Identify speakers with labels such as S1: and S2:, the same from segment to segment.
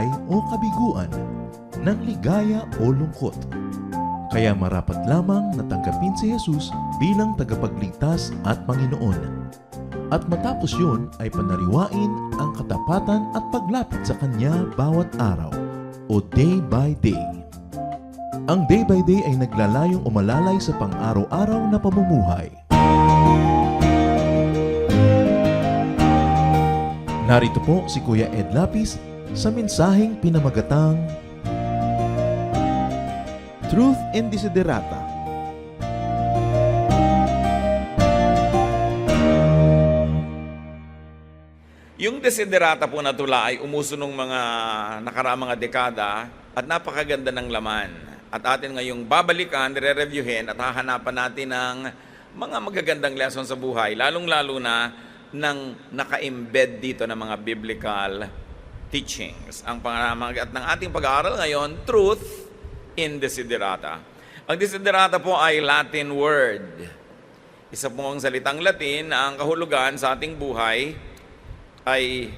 S1: buhay o kabiguan, ng ligaya o lungkot. Kaya marapat lamang na tanggapin si Jesus bilang tagapagligtas at Panginoon. At matapos yun ay panariwain ang katapatan at paglapit sa Kanya bawat araw o day by day. Ang day by day ay naglalayong umalalay sa pang-araw-araw na pamumuhay. Narito po si Kuya Ed Lapis sa mensaheng pinamagatang Truth in Desiderata.
S2: Yung desiderata po na tula ay umuso nung mga nakaraang mga dekada at napakaganda ng laman. At atin ngayong babalikan, re-reviewin at hahanapan natin ng mga magagandang lesson sa buhay, lalong-lalo na ng naka-embed dito ng mga biblical teachings. Ang pangalamat ng ating pag-aaral ngayon, Truth in Desiderata. Ang desiderata po ay Latin word. Isa pong salitang Latin na ang kahulugan sa ating buhay ay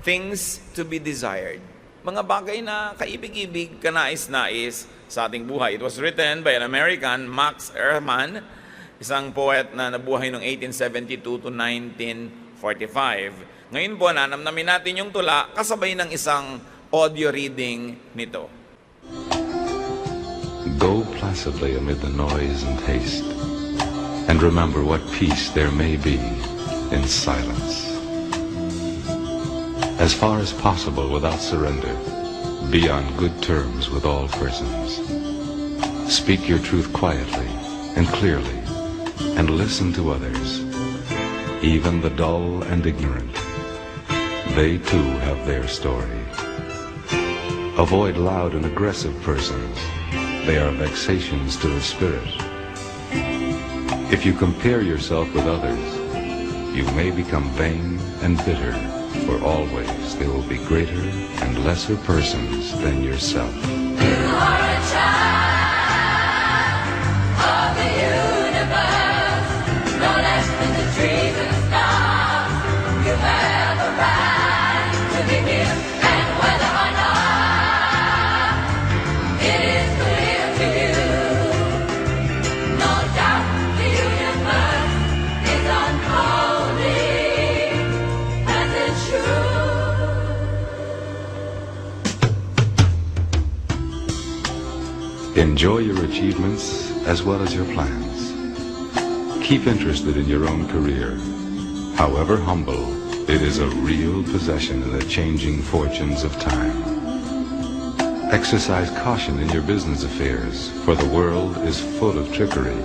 S2: things to be desired. Mga bagay na kaibig-ibig, kanais-nais sa ating buhay. It was written by an American, Max Ehrmann, isang poet na nabuhay noong 1872 to 1945. Ngayon po, nanamnamin natin yung tula kasabay ng isang audio reading nito.
S3: Go placidly amid the noise and haste, and remember what peace there may be in silence. As far as possible without surrender, be on good terms with all persons. Speak your truth quietly and clearly, and listen to others, even the dull and ignorant. They too have their story. Avoid loud and aggressive persons. They are vexations to the spirit. If you compare yourself with others, you may become vain and bitter, for always there will be greater and lesser persons than yourself.
S4: You are a child of the universe, no less than the trees and the stars. You have a right to be here, and whether or not it is clear to you, no doubt the universe is unfolding as it should.
S3: Enjoy your achievements as well as your plans. Keep interested in your own career. However humble, it is a real possession in the changing fortunes of time. Exercise caution in your business affairs, for the world is full of trickery.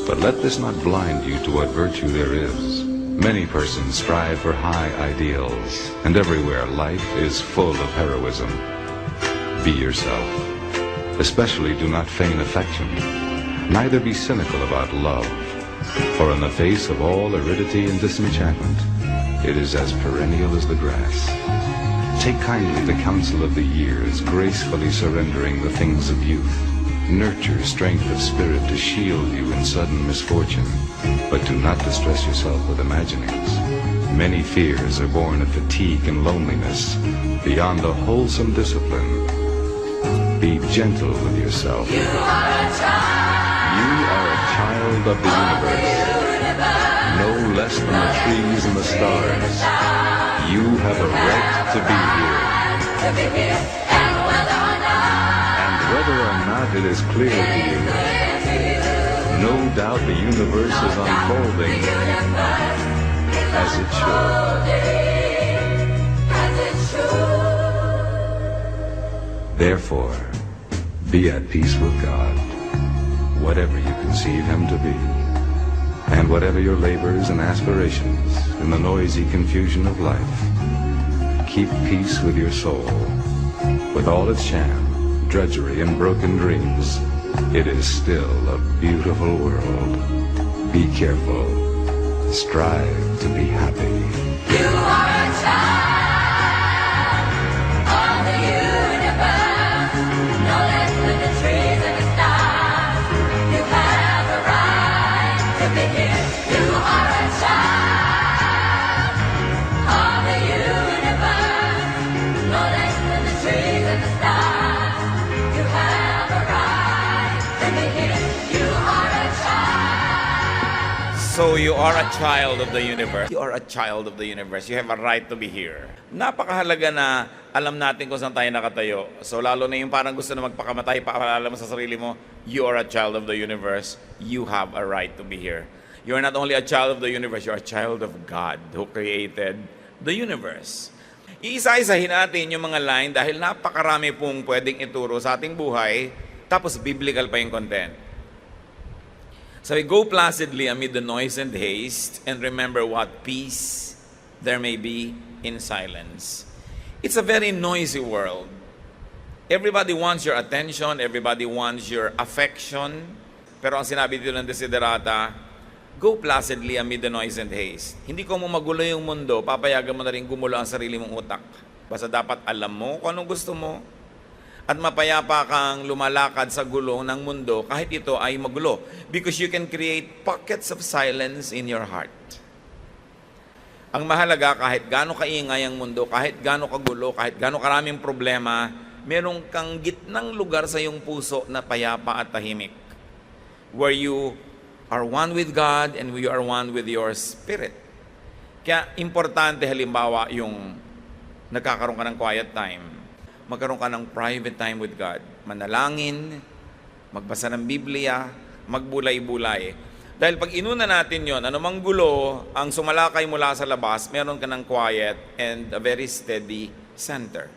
S3: But let this not blind you to what virtue there is. Many persons strive for high ideals, and everywhere life is full of heroism. Be yourself. Especially do not feign affection. Neither be cynical about love, for in the face of all aridity and disenchantment, it is as perennial as the grass. Take kindly the counsel of the years, gracefully surrendering the things of youth. Nurture strength of spirit to shield you in sudden misfortune, but do not distress yourself with imaginings. Many fears are born of fatigue and loneliness, beyond a wholesome discipline. Be gentle with yourself.
S4: You are a child.
S3: You are a child of the universe, no less than the trees and the stars. You have a right to be here.
S4: And
S3: Whether or not it is clear to you, no doubt the universe is unfolding as it should. Therefore, be at peace with God, whatever you conceive Him to be, and whatever your labors and aspirations in the noisy confusion of life. Keep peace with your soul, with all its sham, drudgery, and broken dreams. It is still a beautiful world. Be careful. Strive to be happy.
S4: You are a child of the universe, no less than the trees and the stars. You have a right to be here. You are a child of the universe, no less than
S2: So you are a child of the universe. You are a child of the universe. You have a right to be here. Napakahalaga na alam natin kung saan tayo nakatayo. So lalo na yung parang gusto na magpakamatay, paalala mo sa sarili mo, you are a child of the universe. You have a right to be here. You are not only a child of the universe, you are a child of God who created the universe. Iisa-isahin natin yung mga line dahil napakarami pong pwedeng ituro sa ating buhay, tapos biblical pa yung content. So we go placidly amid the noise and haste, and remember what peace there may be in silence. It's a very noisy world. Everybody wants your attention, everybody wants your affection, pero ang sinabi dito ng Desiderata, go placidly amid the noise and haste. Hindi ko mo magulo yung mundo, papayagan mo na rin gumulo ang sarili mong utak. Basta dapat alam mo kung anong gusto mo, at mapayapa kang lumalakad sa gulo ng mundo kahit ito ay magulo. Because you can create pockets of silence in your heart. Ang mahalaga, kahit gaano kaingay ang mundo, kahit gaano kagulo, kahit gaano karaming problema, meron kang gitnang lugar sa iyong puso na payapa at tahimik. Where you are one with God and you are one with your spirit. Kaya importante halimbawa yung nagkakaroon ka ng quiet time. Magkaroon ka ng private time with God. Manalangin, magbasa ng Biblia, magbulay-bulay. Dahil pag inuna natin yon, anumang gulo, ang sumalakay mula sa labas, meron ka ng quiet and a very steady center.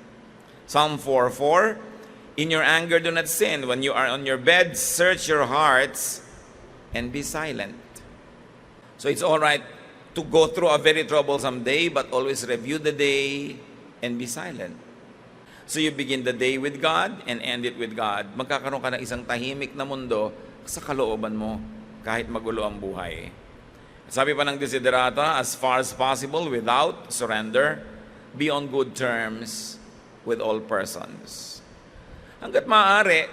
S2: Psalm 4:4, in your anger do not sin. When you are on your bed, search your hearts and be silent. So it's all right to go through a very troublesome day, but always review the day and be silent. So you begin the day with God and end it with God. Magkakaroon ka ng isang tahimik na mundo sa kalooban mo kahit magulo ang buhay. Sabi pa ng Desiderata, as far as possible, without surrender, be on good terms with all persons. Hanggat maaari,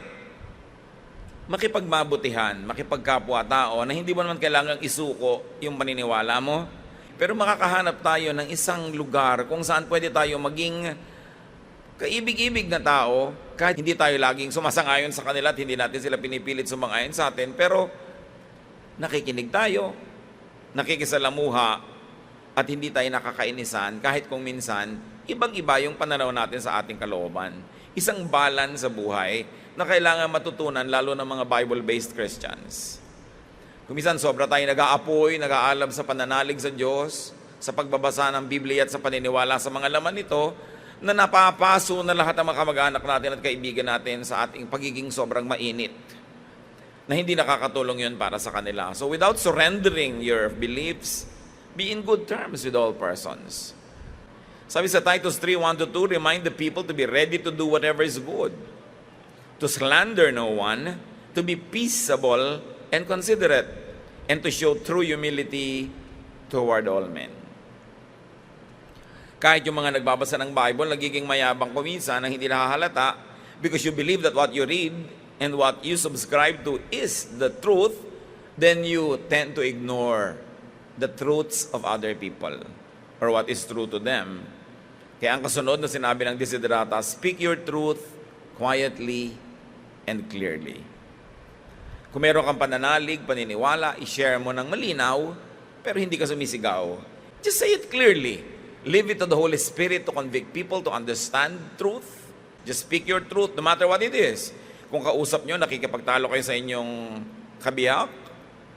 S2: makipagmabutihan, makipagkapwa-tao na hindi mo naman kailangang isuko yung paniniwala mo, pero makakahanap tayo ng isang lugar kung saan pwede tayo maging kaibig-ibig na tao, kahit hindi tayo laging sumasang-ayon sa kanila at hindi natin sila pinipilit sumang-ayon sa atin, pero nakikinig tayo, nakikisalamuha, at hindi tayo nakakainisan kahit kung minsan, ibang-iba yung pananaw natin sa ating kalooban. Isang balance sa buhay na kailangan matutunan lalo ng mga Bible-based Christians. Kung minsan sobra tayo nag-aapoy, nag-aalab sa pananalig sa Diyos, sa pagbabasa ng Biblia at sa paniniwala sa mga laman nito, na napapaso na lahat ng mga kamag-anak natin at kaibigan natin sa ating pagiging sobrang mainit, na hindi nakakatulong yun para sa kanila. So without surrendering your beliefs, be in good terms with all persons. Sabi sa Titus 3:1-2, remind the people to be ready to do whatever is good, to slander no one, to be peaceable and considerate, and to show true humility toward all men. Kahit yung mga nagbabasa ng Bible, nagiging mayabang kuminsan nang hindi nakahalata because you believe that what you read and what you subscribe to is the truth, then you tend to ignore the truths of other people or what is true to them. Kaya ang kasunod na sinabi ng Desiderata, speak your truth quietly and clearly. Kung meron kang pananalig, paniniwala, i-share mo ng malinaw, pero hindi ka sumisigaw. Just say it clearly. Leave it to the Holy Spirit to convict people to understand truth. Just speak your truth, no matter what it is. Kung kausap nyo, nakikipagtalo kayo sa inyong kabiyak,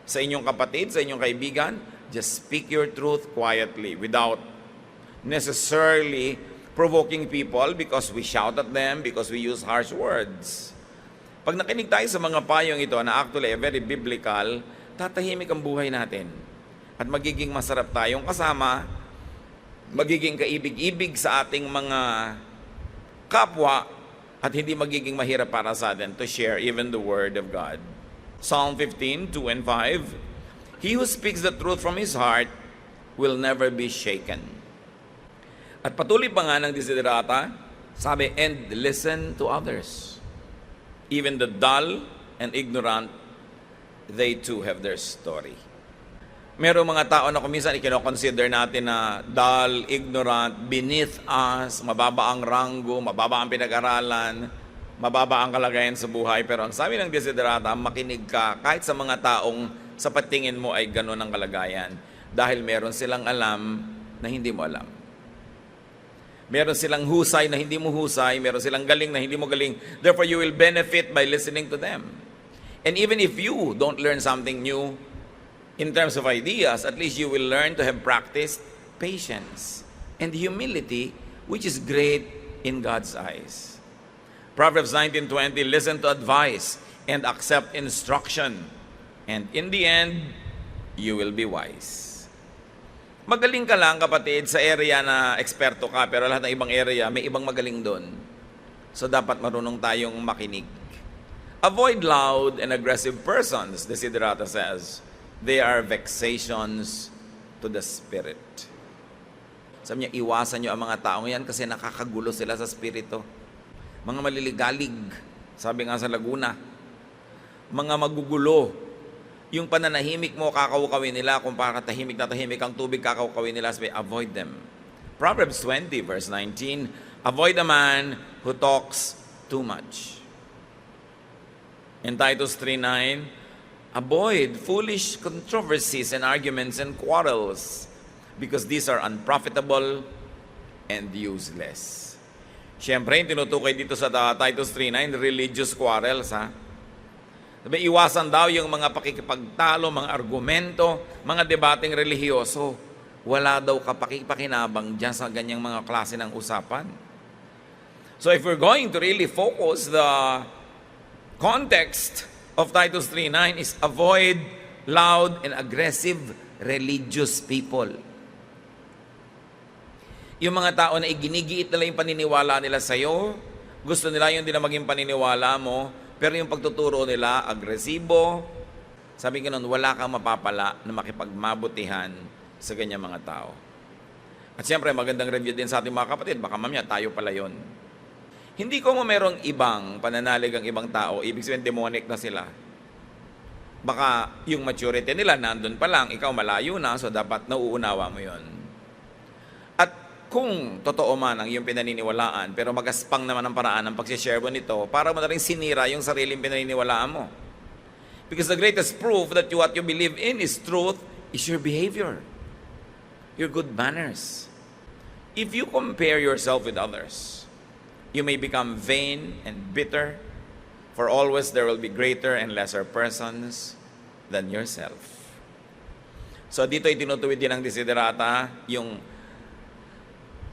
S2: sa inyong kapatid, sa inyong kaibigan, just speak your truth quietly without necessarily provoking people because we shout at them, because we use harsh words. Pag nakinig tayo sa mga payong ito na actually very biblical, tatahimik ang buhay natin. At magiging masarap tayong kasama, magiging kaibig-ibig sa ating mga kapwa, at hindi magiging mahirap para sa atin to share even the Word of God. Psalm 15:2-5, he who speaks the truth from his heart will never be shaken. At patuloy pa nga ng Desiderata, sabi, and listen to others. Even the dull and ignorant, they too have their story. Merong mga tao na kuminsan ikinoconsider natin na dull, ignorant, beneath us, mababa ang ranggo, mababa ang pinag-aralan, mababa ang kalagayan sa buhay. Pero ang sabi ng Desiderata, makinig ka kahit sa mga taong sa patingin mo ay gano'n ang kalagayan. Dahil meron silang alam na hindi mo alam. Meron silang husay na hindi mo husay, meron silang galing na hindi mo galing. Therefore, you will benefit by listening to them. And even if you don't learn something new in terms of ideas, at least you will learn to have practiced patience and humility, which is great in God's eyes. Proverbs 19:20, listen to advice and accept instruction, and in the end, you will be wise. Magaling ka lang, kapatid, sa area na eksperto ka, pero lahat ng ibang area, may ibang magaling doon. So, dapat marunong tayong makinig. Avoid loud and aggressive persons, Desiderata says. They are vexations to the spirit. Sabi niya, iwasan niyo ang mga taong yan kasi nakakagulo sila sa spirito. Mga maliligalig, sabi nga sa Laguna. Mga magugulo. Yung pananahimik mo, kakawkawin nila. Kung para tahimik na tahimik ang tubig, kakawkawin nila. Sabi, avoid them. Proverbs 20, verse 19, avoid a man who talks too much. In Titus 3:9, avoid foolish controversies and arguments and quarrels, because these are unprofitable and useless. Siyempre, yung tinutukoy dito sa Titus 3:9, religious quarrels, ha? Sabi, iwasan daw yung mga pakikipagtalo, mga argumento, mga debating relihiyoso. Wala daw kapakipakinabang dyan sa ganyang mga klase ng usapan. So if we're going to really focus, the context of Titus 3:9 is avoid loud and aggressive religious people. Yung mga tao na iginigiit nila yung paniniwala nila sa'yo, gusto nila yung din na maging paniniwala mo, pero yung pagtuturo nila, agresibo. Sabi ko nun, wala kang mapapala na makipagmabutihan sa ganyang mga tao. At siyempre, magandang review din sa ating mga kapatid. Baka mamaya, tayo pala yon. Hindi ko mo merong ibang pananalig ang ibang tao, ibig sabihin demonic na sila. Baka yung maturity nila, nandun pa lang, ikaw malayo na, so dapat nauunawa mo yon. At kung totoo man ang iyong pinaniniwalaan, pero magaspang naman ang paraan ng pagsishare mo nito, para mo na rin sinira yung sariling pinaniniwalaan mo. Because the greatest proof that what you believe in is truth is your behavior, your good manners. If you compare yourself with others, you may become vain and bitter, for always there will be greater and lesser persons than yourself. So dito itinutuwid din ng Desiderata yung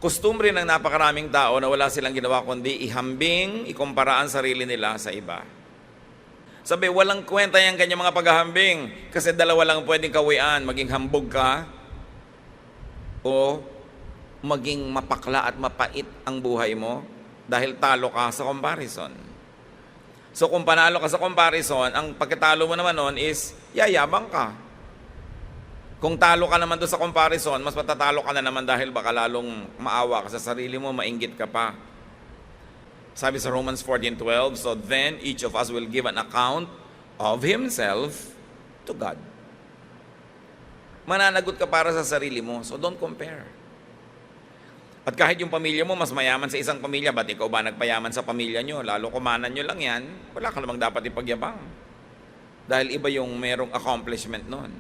S2: kustumbre ng napakaraming tao na wala silang ginawa kundi ihambing, ikumpara ang sarili nila sa iba. Sabi, walang kwenta yung kanyang mga paghahambing kasi dalawa lang pwedeng kawian, maging hambog ka o maging mapakla at mapait ang buhay mo dahil talo ka sa comparison. So kung panalo ka sa comparison, ang pagkatalo mo naman nun is yayabang ka. Kung talo ka naman doon sa comparison, mas matatalo ka na naman dahil baka lalong maawa ka sa sarili mo, mainggit ka pa. Sabi sa Romans 14:12, so then each of us will give an account of himself to God. Mananagot ka para sa sarili mo, so don't compare. At kahit yung pamilya mo mas mayaman sa isang pamilya, ba't ikaw ba nagpayaman sa pamilya nyo? Lalo kumanan nyo lang yan, wala ka namang dapat ipagyabang. Dahil iba yung merong accomplishment nun.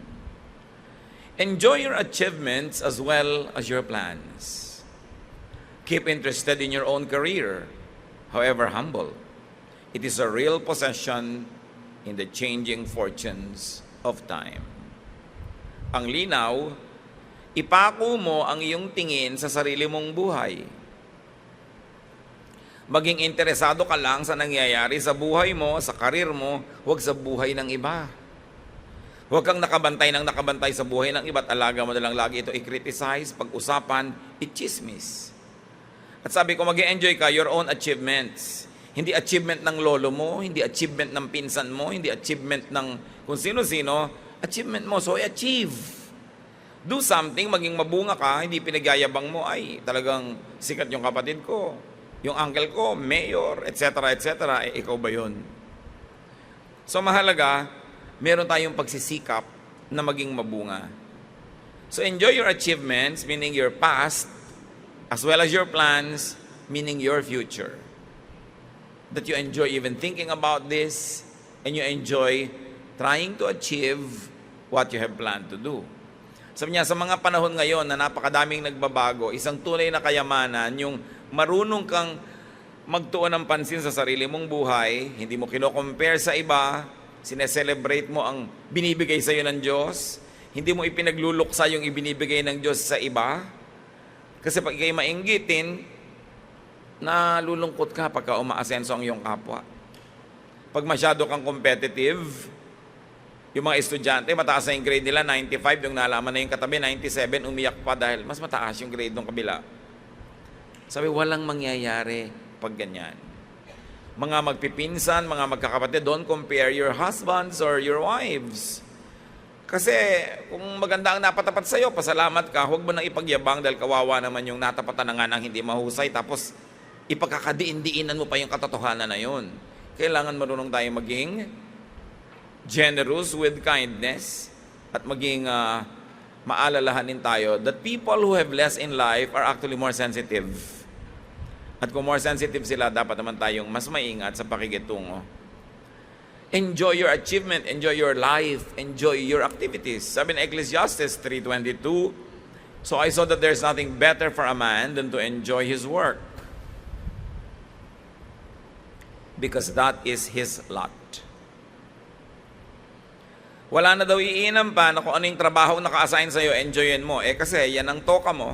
S2: Enjoy your achievements as well as your plans. Keep interested in your own career, however humble. It is a real possession in the changing fortunes of time. Ang linaw, ipako mo ang iyong tingin sa sarili mong buhay. Maging interesado ka lang sa nangyayari sa buhay mo, sa karir mo, huwag sa buhay ng iba. Huwag kang nakabantay sa buhay ng iba at alaga mo na lang lagi ito i-criticize, pag-usapan, i-chismis. At sabi ko, mag-enjoy ka your own achievements. Hindi achievement ng lolo mo, hindi achievement ng pinsan mo, hindi achievement ng kung sino-sino, achievement mo. So, achieve. Do something, maging mabunga ka, hindi pinagyayabang mo, ay talagang sikat yung kapatid ko, yung uncle ko, mayor, etc., etc., ikaw ba yun? So, mahalaga, meron tayong pagsisikap na maging mabunga. So enjoy your achievements, meaning your past, as well as your plans, meaning your future. That you enjoy even thinking about this, and you enjoy trying to achieve what you have planned to do. Sabi niya, sa mga panahon ngayon na napakadaming nagbabago, isang tunay na kayamanan, yung marunong kang magtuon ng pansin sa sarili mong buhay, hindi mo kino-compare sa iba, sineselebrate mo ang binibigay sa iyo ng Diyos, hindi mo ipinagluluksa yung ibinibigay ng Diyos sa iba, kasi pag ikay mainggitin, nalulungkot ka pagka umaasenso ang iyong kapwa. Pag masyado kang competitive, yung mga estudyante, mataas na yung grade nila, 95, yung nalaman na yung katabi, 97, umiyak pa dahil mas mataas yung grade ng kabila. Sabi, walang mangyayari pag ganyan. Mga magpipinsan, mga magkakapatid, don't compare your husbands or your wives. Kasi kung maganda ang napatapat sa'yo, pasalamat ka, huwag mo nang ipagyabang dahil kawawa naman yung natapatan na nga ng hindi mahusay, tapos ipagkakadiin-diinan mo pa yung katotohanan na yun. Kailangan marunong tayo maging generous with kindness at maging maalalahanin tayo that people who have less in life are actually more sensitive. At kung more sensitive sila, dapat naman tayong mas maingat sa pakikitungo. Enjoy your achievement, enjoy your life, enjoy your activities. Sabi ng Ecclesiastes 3:22, so I saw that there's nothing better for a man than to enjoy his work, because that is his lot. Wala na daw iinam pa na kung ano yung trabaho na naka-assign sa'yo, enjoyin mo. Kasi yan ang toka mo.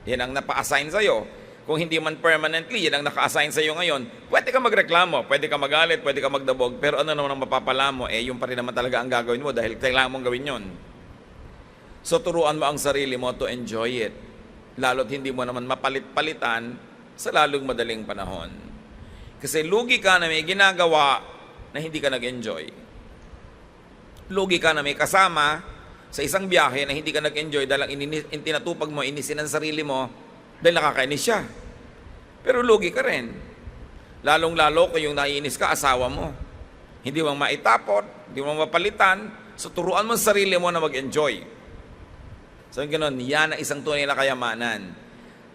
S2: Yan ang napa-assign sa'yo. Kung hindi man permanently, yan ang naka-assign sa'yo ngayon. Pwede ka magreklamo, pwede ka magalit, pwede ka magdabog, pero ano naman ang mapapala mo? Yung pa rin naman talaga ang gagawin mo dahil kailangan mong gawin yun. So turuan mo ang sarili mo to enjoy it. Lalo't hindi mo naman mapalit-palitan sa lalong madaling panahon. Kasi lugi ka na may ginagawa na hindi ka nag-enjoy. Lugi ka na may kasama sa isang biyahe na hindi ka nag-enjoy dahil ang tinatupag mo, inisin ang sarili mo dahil nakakainis siya. Pero lugi ka rin. Lalong-lalo kung yung naiinis ka, asawa mo. Hindi mo maitapot, hindi mo mapalitan, so turuan mo sa sarili mo na mag-enjoy. So ganoon, yan ang isang tunay na kayamanan.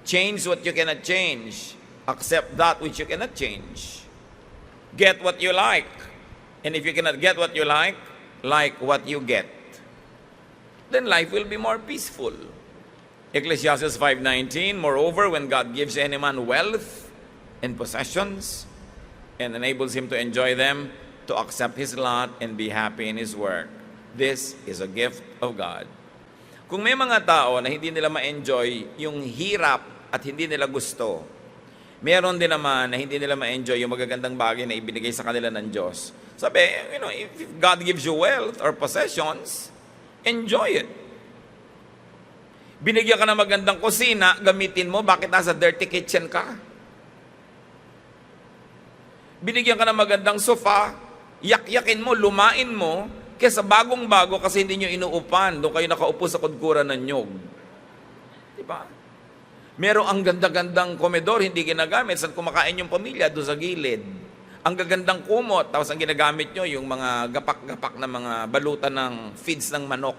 S2: Change what you cannot change. Accept that which you cannot change. Get what you like. And if you cannot get what you like what you get, then life will be more peaceful. Ecclesiastes 5:19, moreover, when God gives any man wealth and possessions and enables him to enjoy them, to accept his lot and be happy in his work, this is a gift of God. Kung may mga tao na hindi nila ma-enjoy yung hirap at hindi nila gusto, meron din naman na hindi nila ma-enjoy yung magagandang bagay na ibinigay sa kanila ng Diyos. Sabi, if God gives you wealth or possessions, enjoy it. Binigyan ka ng magandang kusina, gamitin mo, bakit nasa dirty kitchen ka? Binigyan ka ng magandang sofa, yak-yakin mo, lumain mo, kesa bagong-bago kasi hindi nyo inuupan, doon kayo nakaupo sa kudkuran ng nyog. Diba? Merong ang ganda-gandang komedor, hindi ginagamit, saan kumakain yung pamilya, doon sa gilid. Ang gagandang kumot, tapos ang ginagamit nyo, yung mga gapak-gapak na mga balutan ng feeds ng manok.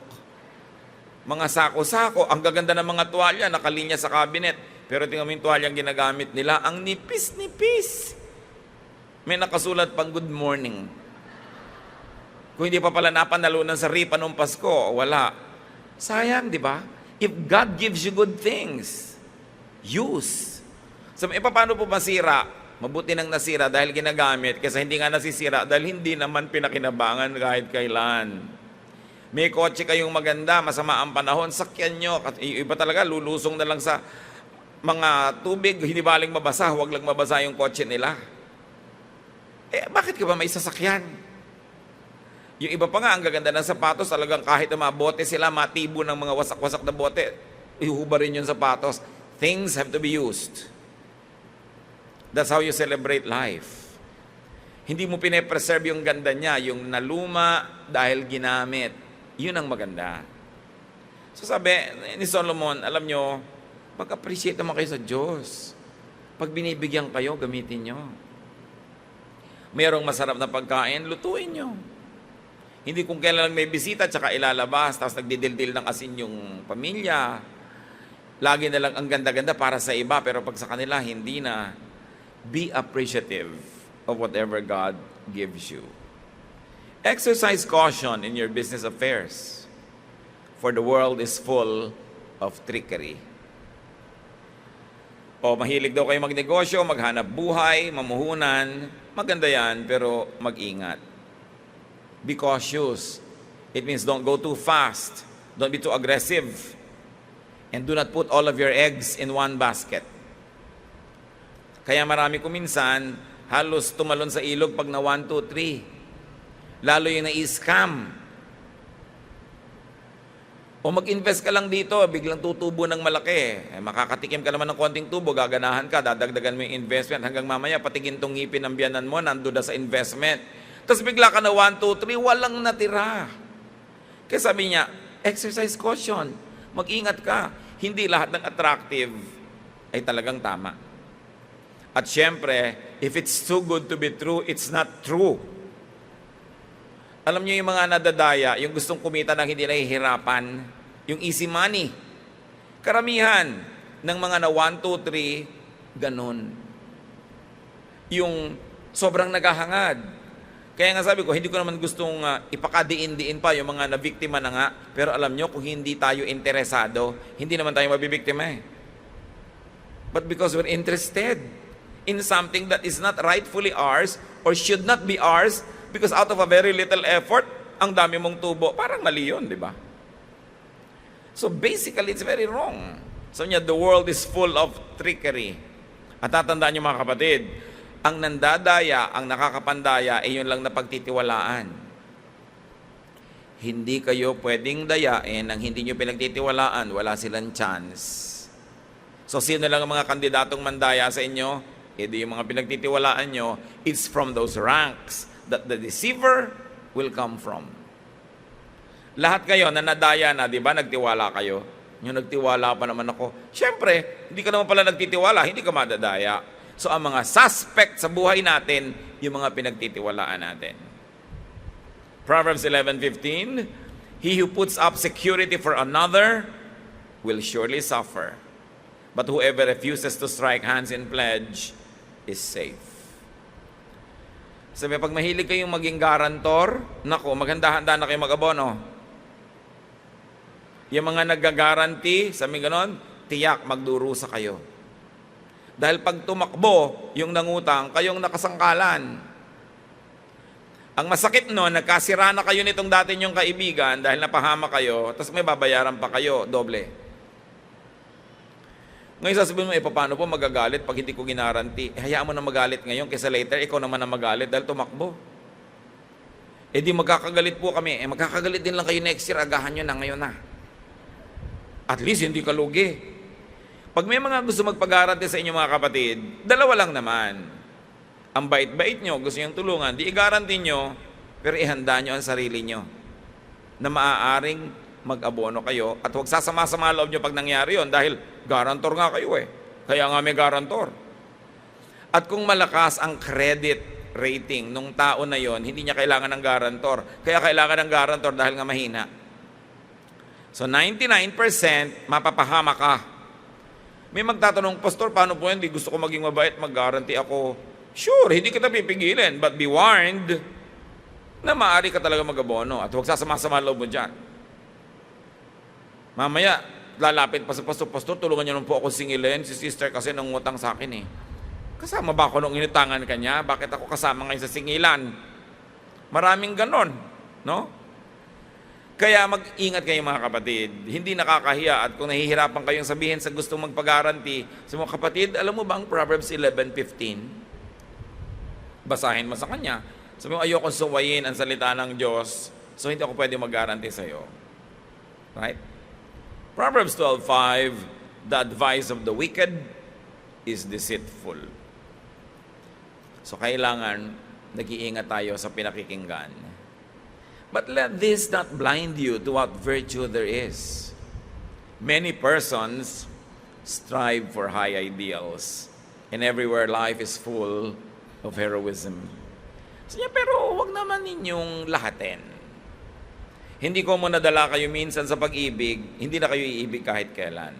S2: Mga sako-sako, ang gaganda ng mga tuwalya, nakalinya sa cabinet. Pero tingnan mo yung tuwalyang ginagamit nila, ang nipis-nipis. May nakasulat pang good morning. Kung hindi pa pala napanalunan sa ripa noong Pasko, wala. Sayang, di ba? If God gives you good things, use. So, paano po masira? Mabuti nang nasira dahil ginagamit, kasi hindi nga nasisira dahil hindi naman pinakinabangan kahit kailan. May kotse kayong maganda, masama ang panahon, sakyan nyo. At iba talaga, lulusong na lang sa mga tubig, hindi baling mabasa, huwag lang mabasa yung kotse nila. Bakit ka ba may sasakyan? Yung iba pa nga, ang gaganda ng sapatos, talagang kahit na mga bote sila, matibo ng mga wasak-wasak na bote, ihuhubarin yung sapatos. Things have to be used. That's how you celebrate life. Hindi mo pine-preserve yung ganda niya, yung naluma dahil ginamit. Yun ang maganda. So sabi ni Solomon, alam nyo, mag-appreciate naman kayo sa Diyos. Pag binibigyan kayo, gamitin nyo. Mayroong masarap na pagkain, lutuin nyo. Hindi kung kailan lang may bisita, tsaka ilalabas, tapos nagdidildil ng asin yung pamilya. Lagi na lang ang ganda-ganda para sa iba, pero pag sa kanila, hindi na. Be appreciative of whatever God gives you. Exercise caution in your business affairs, for the world is full of trickery. O mahilig daw kayo magnegosyo, maghanap buhay, mamuhunan, maganda yan, pero mag-ingat. Be cautious. It means don't go too fast. Don't be too aggressive. And do not put all of your eggs in one basket. Kaya marami ko minsan, halos tumalon sa ilog pag na 1, 2, 3. Lalo yung na-scam. O mag-invest ka lang dito, biglang tutubo ng malaki. Makakatikim ka naman ng konting tubo, gaganahan ka, dadagdagan mo yung investment, hanggang mamaya patigin tong ngipin ng biyanan mo, nandun na sa investment. Tapos bigla ka na 1, 2, 3, walang natira. Kaya sabi niya, exercise caution. Mag-ingat ka. Hindi lahat ng attractive ay talagang tama. At syempre, if it's too good to be true, it's not true. Alam niyo yung mga nadadaya, yung gustong kumita ng hindi nahihirapan, yung easy money. Karamihan ng mga na 1, 2, 3, ganun. Yung sobrang naghahangad. Kaya nga sabi ko, hindi ko naman gustong ipakadiin-diin pa yung mga nabiktima na nga. Pero alam nyo, kung hindi tayo interesado, hindi naman tayo mabibiktima eh. But because we're interested in something that is not rightfully ours or should not be ours, because out of a very little effort, ang dami mong tubo, parang mali yun, di ba? So basically, it's very wrong. So niya, the world is full of trickery. At tatandaan niyo mga kapatid, ang nandadaya, ang nakakapandaya, ay yun lang na pagtitiwalaan. Hindi kayo pwedeng dayain ang hindi nyo pinagtitiwalaan, wala silang chance. So sino lang ang mga kandidatong mandaya sa inyo? Hindi yung mga pinagtitiwalaan nyo, it's from those ranks that the deceiver will come from. Lahat kayo na nadaya na, di ba, nagtiwala kayo? Yung nagtiwala pa naman ako. Siyempre, hindi ka naman pala nagtitiwala, hindi ka madadaya. So, ang mga suspect sa buhay natin, yung mga pinagtitiwalaan natin. Proverbs 11:15, he who puts up security for another will surely suffer. But whoever refuses to strike hands in pledge is safe. Sabi, pag mahilig kayong maging garantor, nako, maghanda-handa na kayo mag-abono. Yung mga nag-guarantee, sabi ganon, tiyak, magdurusa kayo. Dahil pag tumakbo yung nangutang, kayong nakasangkalan. Ang masakit no, nagkasira na kayo nitong dati nyong kaibigan dahil napahama kayo, tapos may babayaran pa kayo, doble. Ngayon sasabihin mo, paano po magagalit pag hindi ko ginaranti? Hayaan mo na magalit ngayon, kaysa later, ikaw naman na magalit dahil tumakbo. Di magkakagalit po kami. Magkakagalit din lang kayo next year, agahan nyo na ngayon na. At least hindi ka lugi. Pag may mga gusto magpag-garanti sa inyo mga kapatid, dalawa lang naman. Ang bait-bait nyo, gusto nyo tulungan, di i-garanti nyo, pero ihanda nyo ang sarili nyo na maaaring mag-abono kayo at huwag sasama-sama loob nyo pag nangyari yon dahil garantor nga kayo eh. Kaya nga may garantor. At kung malakas ang credit rating nung tao na yon, hindi niya kailangan ng garantor. Kaya kailangan ng garantor dahil nga mahina. So 99% mapapahama ka. May magtatanong, Pastor, paano po yan? Di gusto ko maging mabait, mag-guarantee ako. Sure, hindi kita pipigilin, but be warned na maaari ka talaga mag-abono at huwag sasama-sama loob mo dyan. Mamaya, lalapit pa sa pastor, tulungan niyo lang po ako singilin, si sister kasi nangutang sa akin eh. Kasama ba ako nung inutangan kanya? Bakit ako kasama ngayon sa singilan? Maraming ganon, no? Kaya mag-ingat kayo mga kapatid. Hindi nakakahiya at kung nahihirapan kayong sabihin sa gustong magpag-guarantee, sa mga kapatid, alam mo ba ang Proverbs 11:15? Basahin mo sa kanya. Sabi mo, ayokong suwayin ang salita ng Diyos, so hindi ako pwede mag-guarantee sa'yo. Right? Proverbs 12:5, the advice of the wicked is deceitful. So kailangan nag-iingat tayo sa pinakikinggan. But let this not blind you to what virtue there is. Many persons strive for high ideals, and everywhere life is full of heroism. So, pero wag naman ninyong lahatin. Hindi ko mo nadala kayo minsan sa pag-ibig, hindi na kayo iibig kahit kailan.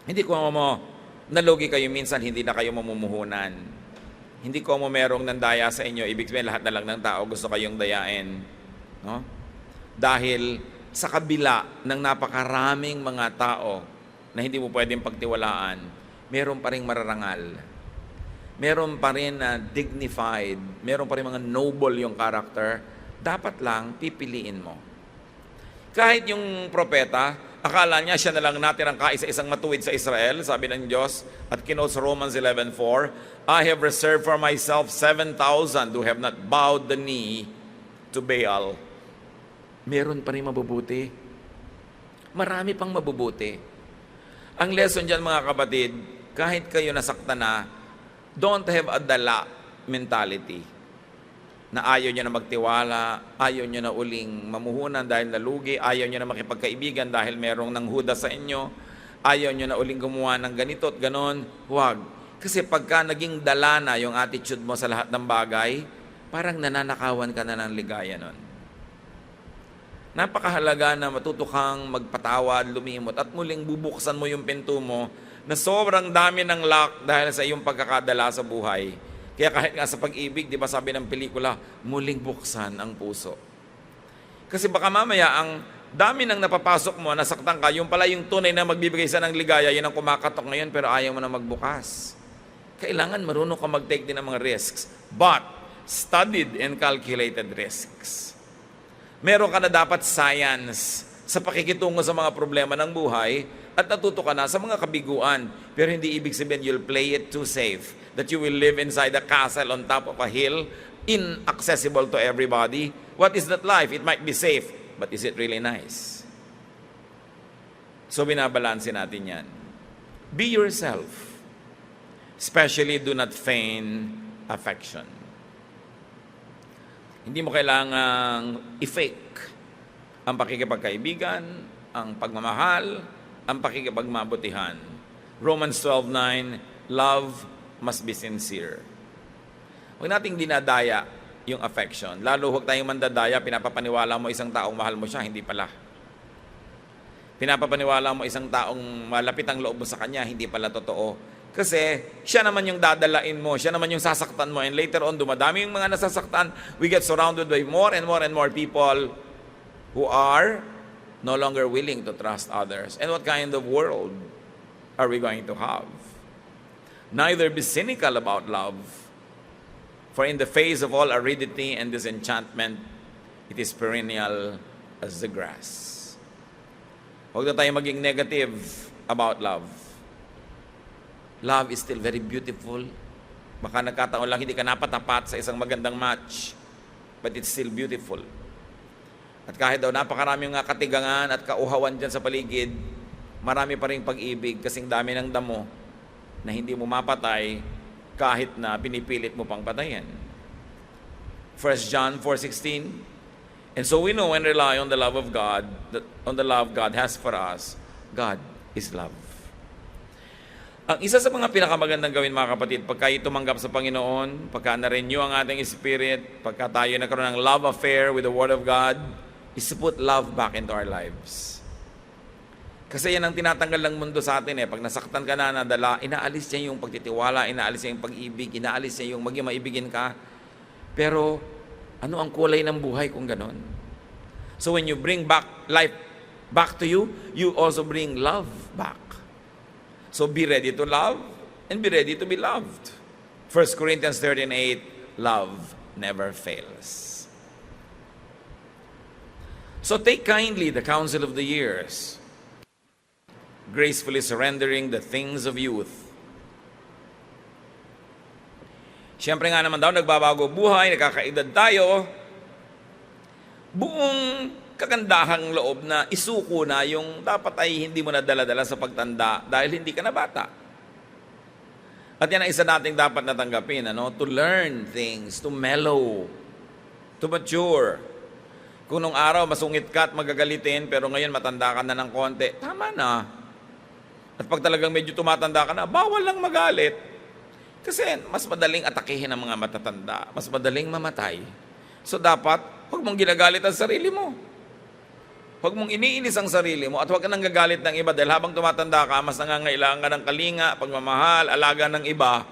S2: Hindi ko mo nalugi kayo minsan, hindi na kayo mamumuhunan. hindi ko mo merong nandaya sa inyo, ibig sabihin lahat na lang ng tao gusto kayong dayain. No? Dahil sa kabila ng napakaraming mga tao na hindi mo pwedeng pagtiwalaan, meron pa rin mararangal. Meron pa rin na dignified, meron pa rin mga noble yung character, dapat lang pipiliin mo. Kahit yung propeta, akala niya siya na lang natirang kaisa-isang matuwid sa Israel, sabi ng Diyos, at kinote sa Romans 11:4, I have reserved for myself 7,000 who have not bowed the knee to Baal. Meron pa rin mabubuti. Marami pang mabubuti. Ang lesson dyan mga kapatid, kahit kayo nasaktan na, don't have a dala mentality na ayaw nyo na magtiwala, ayaw nyo na uling mamuhunan dahil nalugi, ayaw nyo na makipagkaibigan dahil merong nanghuda sa inyo, ayaw nyo na uling gumawa ng ganito at ganon. Huwag. Kasi pagka naging dala na yung attitude mo sa lahat ng bagay, parang nananakawan ka na ng ligaya nun. Napakahalaga na matuto kang magpatawad, lumimot, at muling bubuksan mo yung pinto mo na sobrang dami ng luck dahil sa iyong pagkakadala sa buhay. Kaya kahit nga sa pag-ibig, di ba sabi ng pelikula, muling buksan ang puso. Kasi baka mamaya ang dami ng napapasok mo, nasaktan ka, yung pala yung tunay na magbibigay sa ng ligaya, yun ang kumakatok ngayon pero ayaw mo na magbukas. Kailangan marunong ka mag-take din ng mga risks. But, studied and calculated risks. Meron ka na dapat science sa pakikitungo sa mga problema ng buhay at natuto ka na sa mga kabiguan. Pero hindi ibig sabihin you'll play it too safe. That you will live inside a castle on top of a hill, inaccessible to everybody. What is that life? It might be safe, but is it really nice? So binabalansin natin yan. Be yourself. Especially do not feign affection. Hindi mo kailangang i-fake ang pakikipagkaibigan, ang pagmamahal, ang pakikipagmabutihan. Romans 12:9, love must be sincere. Huwag nating dinadaya yung affection. Lalo huwag tayong mandadaya, pinapapaniwala mo isang taong mahal mo siya, hindi pala. Pinapapaniwala mo isang taong malapit ang loob mo sa kanya, hindi pala totoo. Kasi siya naman yung dadalain mo, siya naman yung sasaktan mo, and later on, dumadami yung mga nasasaktan, we get surrounded by more and more and more people who are no longer willing to trust others. And what kind of world are we going to have? Neither be cynical about love, for in the face of all aridity and disenchantment, it is perennial as the grass. Huwag na tayo maging negative about love. Love is still very beautiful. Baka nagkataon lang hindi ka napatapat sa isang magandang match, but it's still beautiful. At kahit daw napakaraming nga katigangan at kauhawan dyan sa paligid, marami pa rin pag-ibig kasing dami ng damo na hindi mo mapatay kahit na pinipilit mo pang patayin. 1 John 4:16, and so we know and rely on the love of God, on the love God has for us. God is love. Ang isa sa mga pinakamagandang gawin mga kapatid, pagka tumanggap sa Panginoon, pagka na-renew ang ating spirit, pagka tayo nagkaroon ng love affair with the Word of God, is to put love back into our lives. Kasi yan ang tinatanggal ng mundo sa atin eh. Pag nasaktan ka na, nadala, inaalis niya yung pagtitiwala, inaalis niya yung pag-ibig, inaalis niya yung maging maibigin ka. Pero, ano ang kulay ng buhay kung ganon? So when you bring back life back to you, you also bring love back. So be ready to love and be ready to be loved. 1 Corinthians 13:8, love never fails. So take kindly the counsel of the years, gracefully surrendering the things of youth. Siyempre nga naman daw, nagbabago buhay, nakakaedad tayo, buong kagandahang loob na isuko na yung dapat ay hindi mo na dala-dala sa pagtanda dahil hindi ka na bata. At yan ang isa nating dapat natanggapin, to learn things, to mellow, to mature. Kung nung araw masungit ka at magagalitin pero ngayon matanda ka na ng konti, tama na. At pag talagang medyo tumatanda ka na, bawal lang magalit. Kasi mas madaling atakihin ang mga matatanda, mas madaling mamatay. So dapat, huwag mong ginagalit ang sarili mo. Huwag mong iniinis ang sarili mo at huwag ka nang gagalit ng iba dahil habang tumatanda ka, mas nangangailangan ka ng kalinga, pagmamahal, alaga ng iba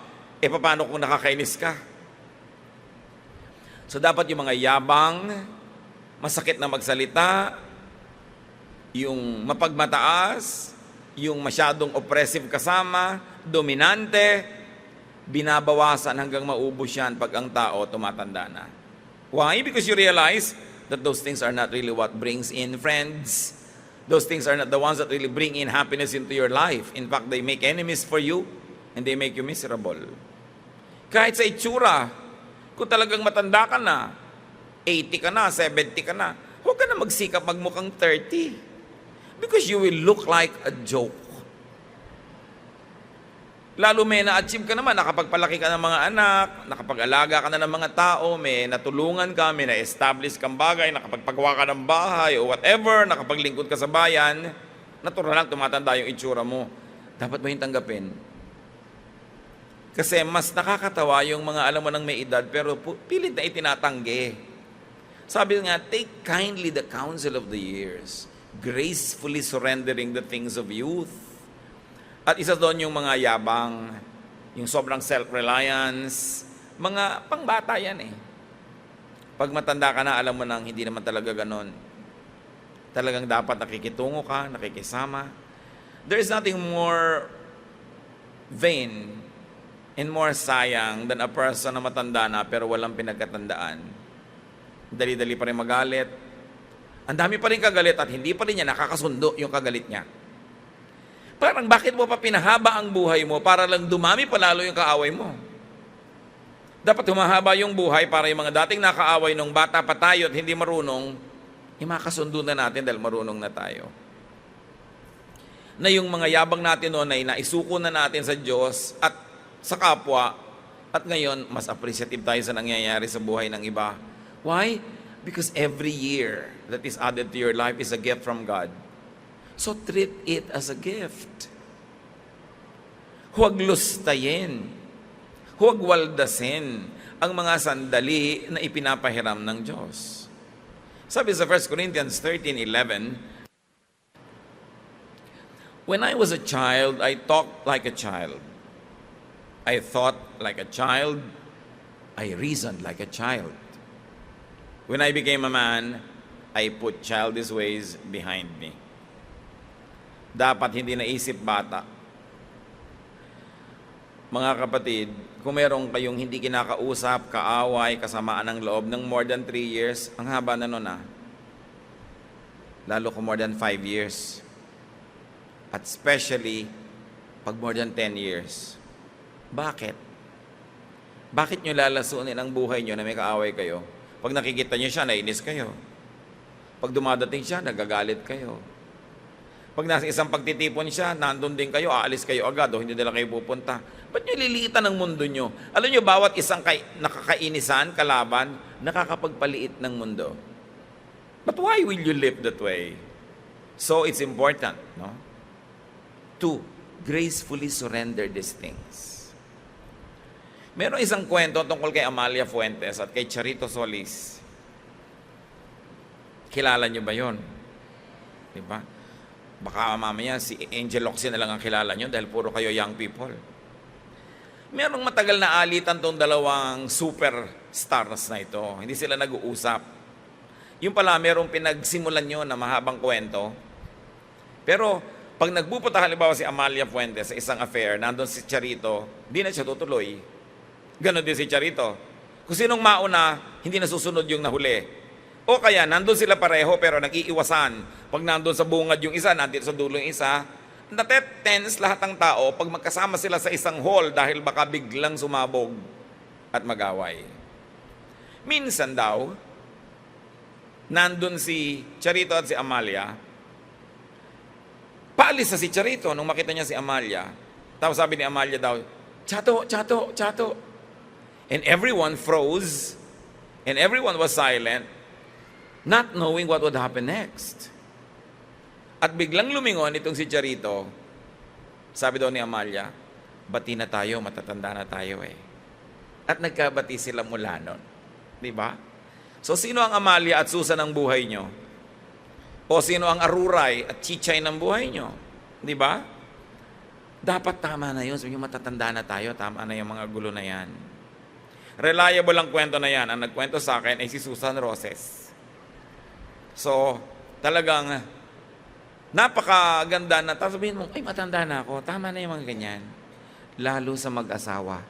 S2: paano kung nakakainis ka? So dapat yung mga yabang, masakit na magsalita, yung mapagmataas, yung masyadong oppressive kasama, dominante, binabawasan hanggang maubos yan pag ang tao tumatanda na. Why? Because you realize that those things are not really what brings in friends. Those things are not the ones that really bring in happiness into your life. In fact, they make enemies for you and they make you miserable. Kahit sa itsura, kung talagang matanda ka na, 80 ka na, 70 ka na, huwag ka na magsikap magmukhang 30. Because you will look like a joke. Lalo may na-achieve ka naman, nakapagpalaki ka ng mga anak, nakapag-alaga ka na ng mga tao, may natulungan ka, may na-establish kang bagay, nakapagpagawa ka ng bahay o whatever, nakapaglingkod ka sa bayan, natural lang tumatanda yung itsura mo. Dapat mo yung tanggapin. Kasi mas nakakatawa yung mga alam mo nang may edad pero pilit na itinatanggi. Sabi nga, take kindly the counsel of the years, gracefully surrendering the things of youth. At isa doon yung mga yabang, yung sobrang self-reliance, mga pangbata yan eh. Pag matanda ka na, alam mo nang hindi naman talaga ganon. Talagang dapat nakikitungo ka, nakikisama. There is nothing more vain and more sayang than a person na matanda na pero walang pinagkatandaan. Dali-dali pa rin magalit. Ang dami pa rin kagalit at hindi pa rin niya nakakasundo yung kagalit niya. Parang bakit mo pa pinahaba ang buhay mo para lang dumami pa lalo yung kaaway mo? Dapat humahaba yung buhay para yung mga dating nakaaway nung bata pa tayo at hindi marunong, makasundo na natin dahil marunong na tayo. Na yung mga yabang natin noon ay naisuko na natin sa Diyos at sa kapwa at ngayon mas appreciative tayo sa nangyayari sa buhay ng iba. Why? Because every year that is added to your life is a gift from God. So treat it as a gift. Huwag lustayin, huwag waldasin ang mga sandali na ipinapahiram ng Diyos. Sabi sa 1 Corinthians 13:11, when I was a child, I talked like a child. I thought like a child. I reasoned like a child. When I became a man, I put childish ways behind me. Dapat hindi naisip bata. Mga kapatid, kung meron kayong hindi kinakausap, kaaway, kasamaan ng loob ng more than 3 years, ang haba na nun Lalo kung more than 5 years. At especially, pag more than 10 years. Bakit? Bakit nyo lalasunin ang buhay nyo na may kaaway kayo? Pag nakikita nyo siya, nainis kayo. Pag dumadating siya, nagagalit kayo. Pag nasa isang pagtitipon siya, nandun din kayo, aalis kayo agad o hindi nila kayo pupunta. Ba't nyo liliitan ang mundo nyo? Alam nyo, bawat isang nakakainisan, kalaban, nakakapagpaliit ng mundo. But why will you live that way? So it's important, no? To gracefully surrender these things. Meron isang kwento tungkol kay Amalia Fuentes at kay Charito Solis. Kilala nyo ba yon? Diba? Baka mamaya si Angel Locsin na lang ang kilala nyo dahil puro kayo young people. Merong matagal na alitan tong dalawang superstars na ito. Hindi sila nag-uusap. Yung pala, merong pinagsimulan nyo na mahabang kwento. Pero, pag nagpupunta halimbawa si Amalia Fuentes sa isang affair, nandun si Charito, di na siya tutuloy. Ganon din si Charito. Kung sinong mauna, hindi nasusunod yung nahuli. O kaya, nandun sila pareho pero nag-iiwasan. Pag nandun sa bungad yung isa, nandito sa dulo yung isa, natetense lahat ng tao pag magkasama sila sa isang hall dahil baka biglang sumabog at magaway. Minsan daw, nandun si Charito at si Amalia, paalis na si Charito nung makita niya si Amalia. Tapos sabi ni Amalia daw, "Chato, chato, chato." And everyone froze, and everyone was silent, not knowing what would happen next. At biglang lumingon itong si Charito, sabi daw ni Amalia, "Bati na tayo, matatanda na tayo eh." At nagkabati sila mula nun. Diba? So sino ang Amalia at Susan ng buhay nyo? O sino ang Aruray at Chichay ng buhay nyo? Diba? Dapat tama na yun. Sabi niyo, matatanda na tayo, tama na yung mga gulo na yan. Reliable ang kwento na yan. Ang nagkwento sa akin ay si Susan Roses. So, talagang napakaganda na. Tapos sabihin mo, ay matanda na ako, tama na yung mga ganyan. Lalo sa mag-asawa.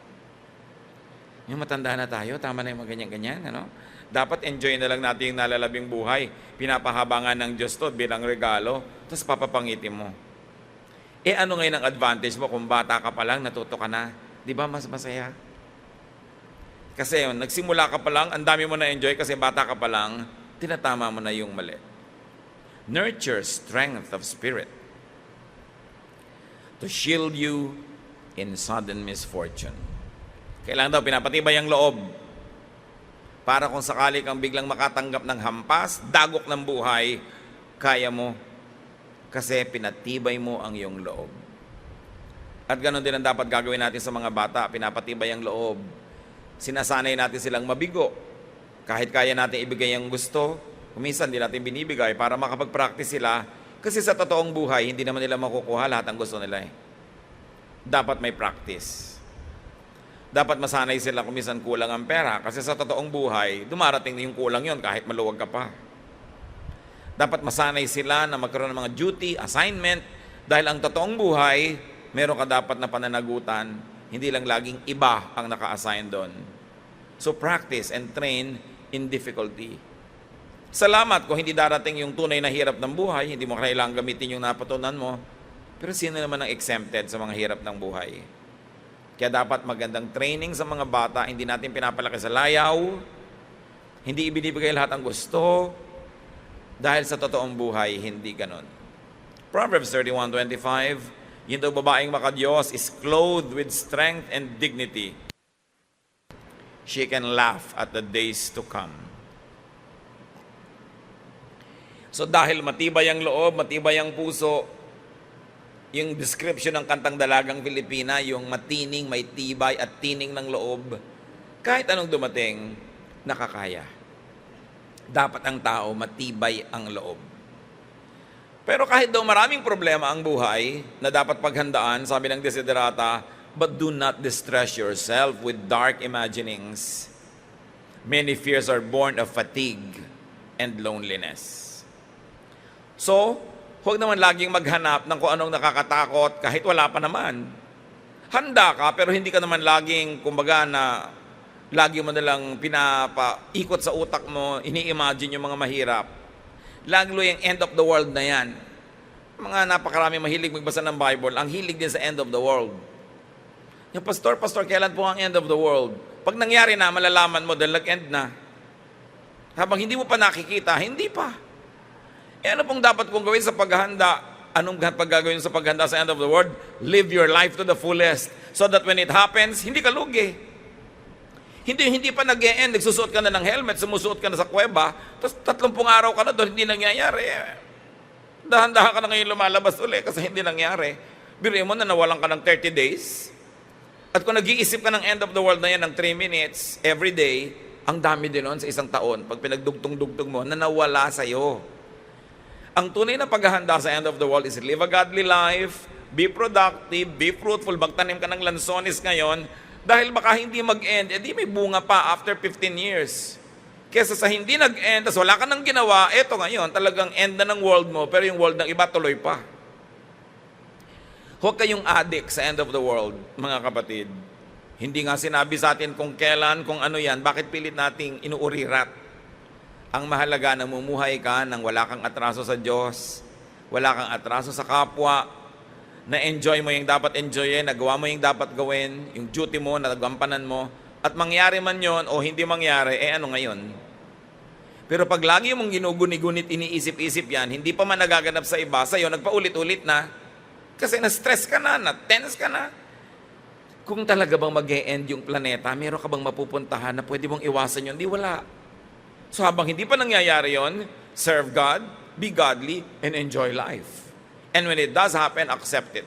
S2: Yung matanda na tayo, tama na yung mga ganyan-ganyan. Ano? Dapat enjoy na lang natin yung nalalabing buhay. Pinapahaba nga ng Diyos to bilang regalo, tapos papapangitin mo. Eh ano ngayon ang advantage mo kung bata ka pa lang, natuto ka na? Di ba mas masaya? Kasi yun, nagsimula ka pa lang, ang dami mo na enjoy kasi bata ka pa lang, tinatama mo na yung mali. Nurture strength of spirit to shield you in sudden misfortune. Kailangan daw pinapatibay ang loob para kung sakali kang biglang makatanggap ng hampas, dagok ng buhay, kaya mo kasi pinatibay mo ang iyong loob. At ganoon din ang dapat gagawin natin sa mga bata, pinapatibay ang loob. Sinasanay natin silang mabigo. Kahit kaya natin ibigay ang gusto, kuminsan hindi natin binibigay para makapag-practice sila. Kasi sa totoong buhay, hindi naman nila makukuha lahat ang gusto nila. Dapat may practice. Dapat masanay sila kuminsan kulang ang pera. Kasi sa totoong buhay, dumarating na yung kulang yon kahit maluwag ka pa. Dapat masanay sila na magkaroon ng mga duty, assignment, dahil ang totoong buhay, meron ka dapat na pananagutan, hindi lang laging iba ang naka-assign doon. So practice and train in difficulty. Salamat kung hindi darating yung tunay na hirap ng buhay, hindi mo kailangang gamitin yung napatunan mo, pero sino naman ang exempted sa mga hirap ng buhay? Kaya dapat magandang training sa mga bata, hindi natin pinapalaki sa layaw, hindi ibinibigay lahat ang gusto, dahil sa totoong buhay, hindi ganon. Proverbs 31:25, yung daw babaeng makadiyos is clothed with strength and dignity. She can laugh at the days to come. So dahil matibay ang loob, matibay ang puso, yung description ng kantang Dalagang Pilipina, yung matining, may tibay at tining ng loob, kahit anong dumating, nakakaya. Dapat ang tao matibay ang loob. Pero kahit daw maraming problema ang buhay na dapat paghandaan, sabi ng Desiderata, but do not distress yourself with dark imaginings. Many fears are born of fatigue and loneliness. So, huwag naman laging maghanap ng kung anong nakakatakot kahit wala pa naman. Handa ka pero hindi ka naman laging, kumbaga na, lagi mo nalang pinapaikot sa utak mo, ini-imagine yung mga mahirap. Lalo yung end of the world na yan. Mga napakarami mahilig magbasa ng Bible, ang hilig din sa end of the world. Yung pastor, kailan po ang end of the world? Pag nangyari na, malalaman mo dahil nag-end na. Habang hindi mo pa nakikita, hindi pa. E ano pong dapat kong gawin sa paghahanda? Anong paggagawin sa paghahanda sa end of the world? Live your life to the fullest so that when it happens, hindi ka lugi. Hindi pa nag-e-end, nagsusuot ka na ng helmet, sumusuot ka na sa kuweba, tapos 30 araw ka na doon, hindi nangyayari. Dahan-dahan ka na ngayon lumalabas uli kasi hindi nangyari. Biruin mo na nawalan ka ng 30 days. At kung nag-iisip ka ng end of the world na yan ng 3 minutes every day, ang dami din nun sa isang taon. Pag pinagdugtong-dugtong mo, na nawala sa'yo. Ang tunay na paghahanda sa end of the world is live a godly life, be productive, be fruitful, magtanim ka ng lansones ngayon, dahil baka hindi mag-end, edi may bunga pa after 15 years. Kesa sa hindi nag-end, tas wala ka nang ginawa, eto ngayon, talagang end na ng world mo, pero yung world ng iba tuloy pa. Huwag kayong addict sa end of the world, mga kapatid. Hindi nga sinabi sa atin kung kailan, kung ano yan, bakit pilit nating inuurirat? Ang mahalaga, namumuhay ka nang wala kang atraso sa Diyos, wala kang atraso sa kapwa, na-enjoy mo yung dapat enjoyin, nagawa mo yung dapat gawin, yung duty mo, nagampanan mo, at mangyari man yon o hindi mangyari, ano ngayon? Pero pag lagi mong ginuguni-gunit, iniisip-isip yan, hindi pa man nagaganap sa iba, sa'yo, nagpaulit-ulit na, kasi na-stress ka na, na-tense ka na. Kung talaga bang mag-e-end yung planeta, meron ka bang mapupuntahan na pwede mong iwasan yun? Di wala. So habang hindi pa nangyayari yon, serve God, be godly, and enjoy life. And when it does happen, accept it.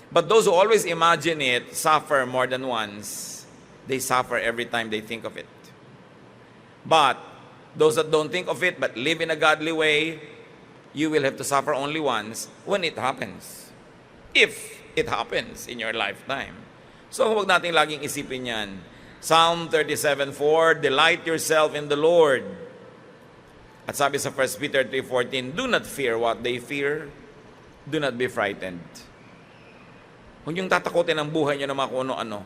S2: But those who always imagine it suffer more than once. They suffer every time they think of it. But those that don't think of it but live in a godly way, you will have to suffer only once when it happens. if it happens in your lifetime. So huwag natin laging isipin yan. Psalm 37:4, delight yourself in the Lord. At sabi sa 1 Peter 3:14, do not fear what they fear. Do not be frightened. Huwag niyong tatakutin ang buhay niyo na mga kung ano-ano.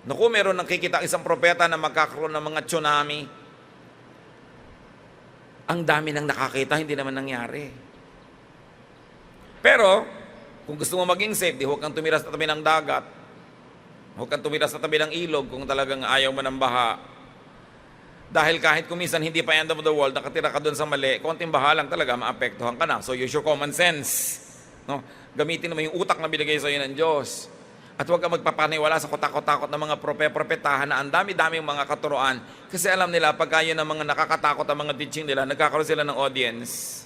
S2: Naku, meron nakikita isang propeta na magkakaroon ng mga tsunami. Ang dami nang nakakita, hindi naman nangyari. Pero, kung gusto mo maging safe, di huwag kang tumira sa tabi ng dagat. Huwag kang tumira sa tabi ng ilog kung talagang ayaw mo ng baha. Dahil kahit kumisan hindi pa end of the world, nakatira ka doon sa mali, konting baha lang talaga, maapektuhan ka na. So use your common sense. No? Gamitin mo yung utak na binigay sa iyo ng Diyos. At huwag kang magpapaniwala sa kotakot-takot ng mga propetahan na ang dami-daming mga katuroan. Kasi alam nila, pagka yun ng mga nakakatakot ang mga teaching nila, nagkakaroon sila ng audience.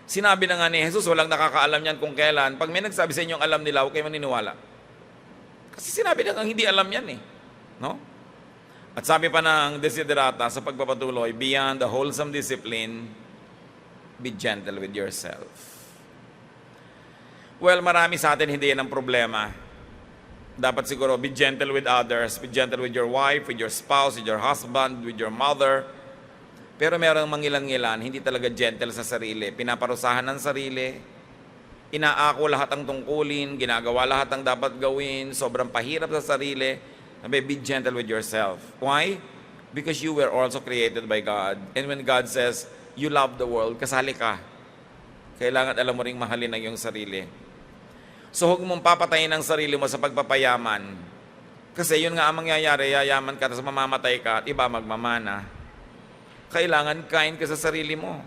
S2: Sinabi na nga ni Jesus, walang nakakaalam yan kung kailan. Pag may nagsabi sa inyong alam nila, huwag kayo maniniwala. Kasi sinabi na nga hindi alam yan eh. No? At sabi pa ng desiderata sa pagpapatuloy, beyond the wholesome discipline, be gentle with yourself. Well, marami sa atin hindi yan ang problema. Dapat siguro be gentle with others, be gentle with your wife, with your spouse, with your husband, with your mother. Pero merong mangilan-ngilan, hindi talaga gentle sa sarili. Pinaparusahan ng sarili, inaako lahat ang tungkulin, ginagawa lahat ang dapat gawin, sobrang pahirap sa sarili. Sabi, be gentle with yourself. Why? Because you were also created by God. And when God says, you love the world, kasali ka. Kailangan alam mo ring mahalin ang iyong sarili. So huwag mong papatayin ang sarili mo sa pagpapayaman. Kasi yun nga ang mangyayari, yayaman ka, tapos mamamatay ka, at iba magmamana. Kailangan kain ka sa sarili mo.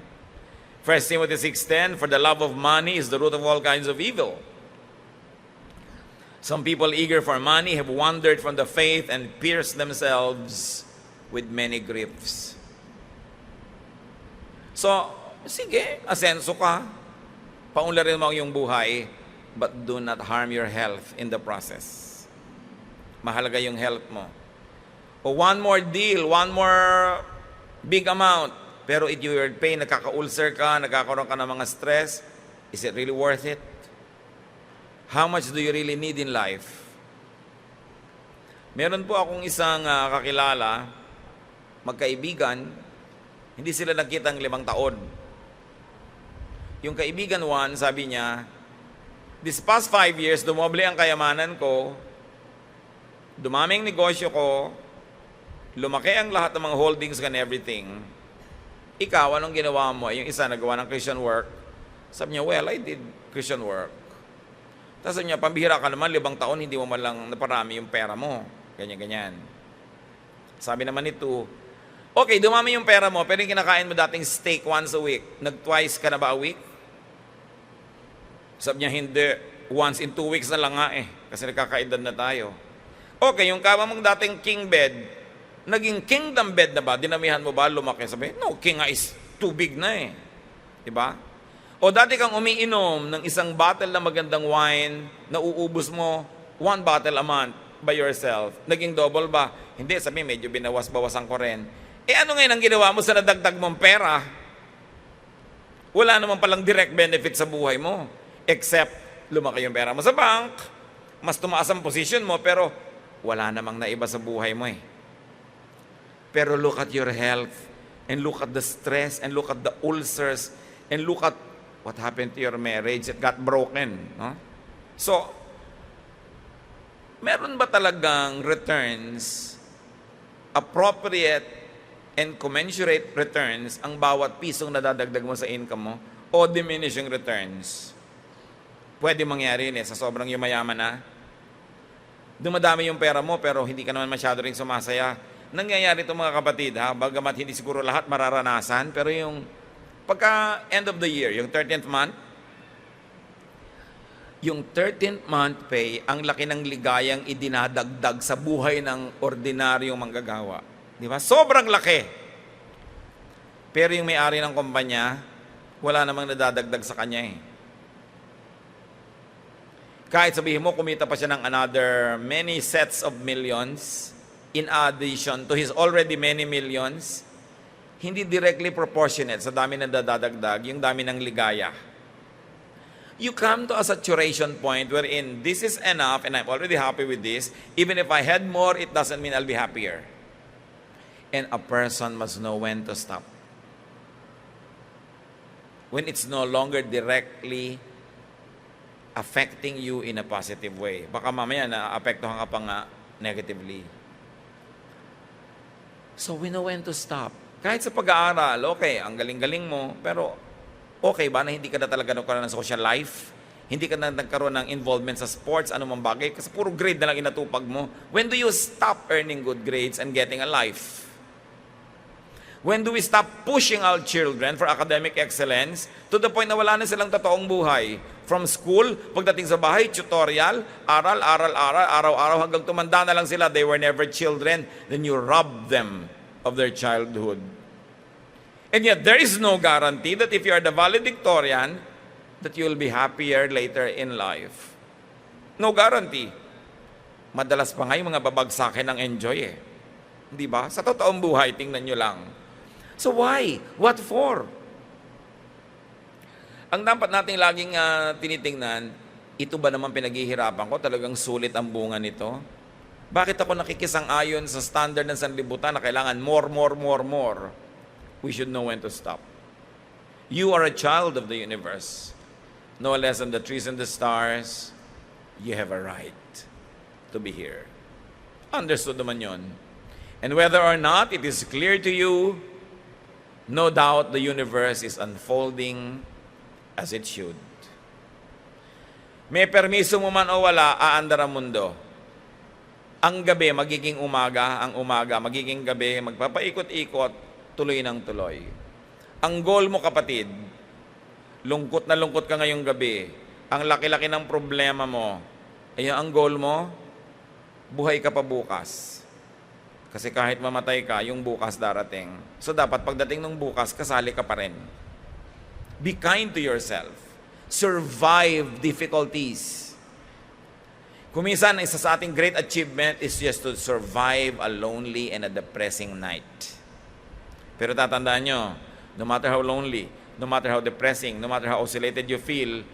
S2: 1 Timothy 6:10, for the love of money is the root of all kinds of evil. Some people eager for money have wandered from the faith and pierced themselves with many griefs. So, sige, asenso ka. Paunlarin mo ang iyong buhay, but do not harm your health in the process. Mahalaga yung health mo. O one more deal, one more big amount, pero if you are in pain, nagkaka-ulcer ka, nagkakaroon ka ng mga stress, is it really worth it? How much do you really need in life? Meron po akong isang kakilala, magkaibigan, hindi sila nagkita ng 5 taon. Yung kaibigan 1, sabi niya, this past 5 years, dumoble ang kayamanan ko, dumami ang negosyo ko, lumaki ang lahat ng mga holdings and everything. Ikaw, anong ginawa mo? Yung isa nagawa ng Christian work. Sabi niya, well, I did Christian work. Tapos sabi niya, pambihira ka naman, 5 taon, hindi mo man lang naparami yung pera mo. Ganyan-ganyan. Sabi naman nito, okay, dumami yung pera mo, pero yung kinakain mo dating steak once a week, nag-twice ka na ba a week? Sabi niya, hindi. Once in 2 weeks na lang nga eh. Kasi nagkakaedad na tayo. Okay, yung kama mong dating king bed, naging kingdom bed na ba? Dinamihan mo ba? Lumaki. Sabi, no, king nga is too big na eh. Diba? O dati kang umiinom ng isang bottle na magandang wine, na uubos mo 1 bottle a month by yourself. Naging double ba? Hindi, sabi, medyo binawas-bawasan ko rin. Eh ano ngayon ang ginawa mo sa nadagdag mong pera? Wala naman palang direct benefit sa buhay mo. Except, lumaki yung pera mo sa bank, mas tumaas ang position mo, pero wala namang naiba sa buhay mo eh. Pero look at your health, and look at the stress, and look at the ulcers, and look at what happened to your marriage. It got broken. No? So, meron ba talagang returns, appropriate and commensurate returns ang bawat pisong nadadagdag mo sa income mo, o diminishing returns? Pwede mangyari yun eh, sa sobrang yumayaman na. Dumadami yung pera mo, pero hindi ka naman masyado rin sumasaya. Nangyayari ito mga kapatid, ha? Bagamat hindi siguro lahat mararanasan, pero yung pagka end of the year, yung 13th month, yung 13th month pay, ang laki ng ligayang idinadagdag sa buhay ng ordinaryong manggagawa. Di ba? Sobrang laki. Pero yung may-ari ng kumpanya, wala namang nadadagdag sa kanya eh. Kahit sabihin mo, kumita pa siya ng another many sets of millions in addition to his already many millions, hindi directly proportionate sa dami ng dadadagdag, yung dami ng ligaya. You come to a saturation point wherein this is enough and I'm already happy with this. Even if I had more, it doesn't mean I'll be happier. And a person must know when to stop. When it's no longer directly affecting you in a positive way. Baka mamaya na-apektuhan ka pa nga negatively. So we know when to stop. Kahit sa pag-aaral, okay, ang galing-galing mo, pero okay ba na hindi ka na talaga nagkaroon ng social life? Hindi ka na nagkaroon ng involvement sa sports, anumang bagay, kasi puro grade na lang inatupag mo. When do you stop earning good grades and getting a life? When do we stop pushing our children for academic excellence to the point na wala na silang totoong buhay? From school, pagdating sa bahay, tutorial, aral, araw-araw, hanggang tumanda na lang sila, they were never children, then you rob them of their childhood. And yet, there is no guarantee that if you are the valedictorian, that you will be happier later in life. No guarantee. Madalas pa nga yung mga babagsakin ng enjoy eh. Di ba? Sa totoong buhay, tingnan nyo lang. So why? What for? Ang dapat nating laging tinitingnan, ito ba naman pinaghihirapan ko? Talagang sulit ang bunga nito? Bakit ako nakikisang-ayon sa standard ng sanlibutan na kailangan more? We should know when to stop. You are a child of the universe. No less than the trees and the stars, you have a right to be here. Understood naman yon. And whether or not it is clear to you, no doubt the universe is unfolding as it should. May permiso mo man o wala, aandar ang mundo. Ang gabi magiging umaga, ang umaga magiging gabi, magpapaikot-ikot, tuloy ng tuloy. Ang goal mo, kapatid, lungkot na lungkot ka ngayong gabi, ang laki-laki ng problema mo, ay ang goal mo, buhay ka pa bukas. Kasi kahit mamatay ka, yung bukas darating. So dapat pagdating ng bukas, kasali ka pa rin. Be kind to yourself. Survive difficulties. Kuminsan, isa sa ating great achievement is just to survive a lonely and a depressing night. Pero tatandaan nyo, no matter how lonely, no matter how depressing, no matter how oscillated you feel,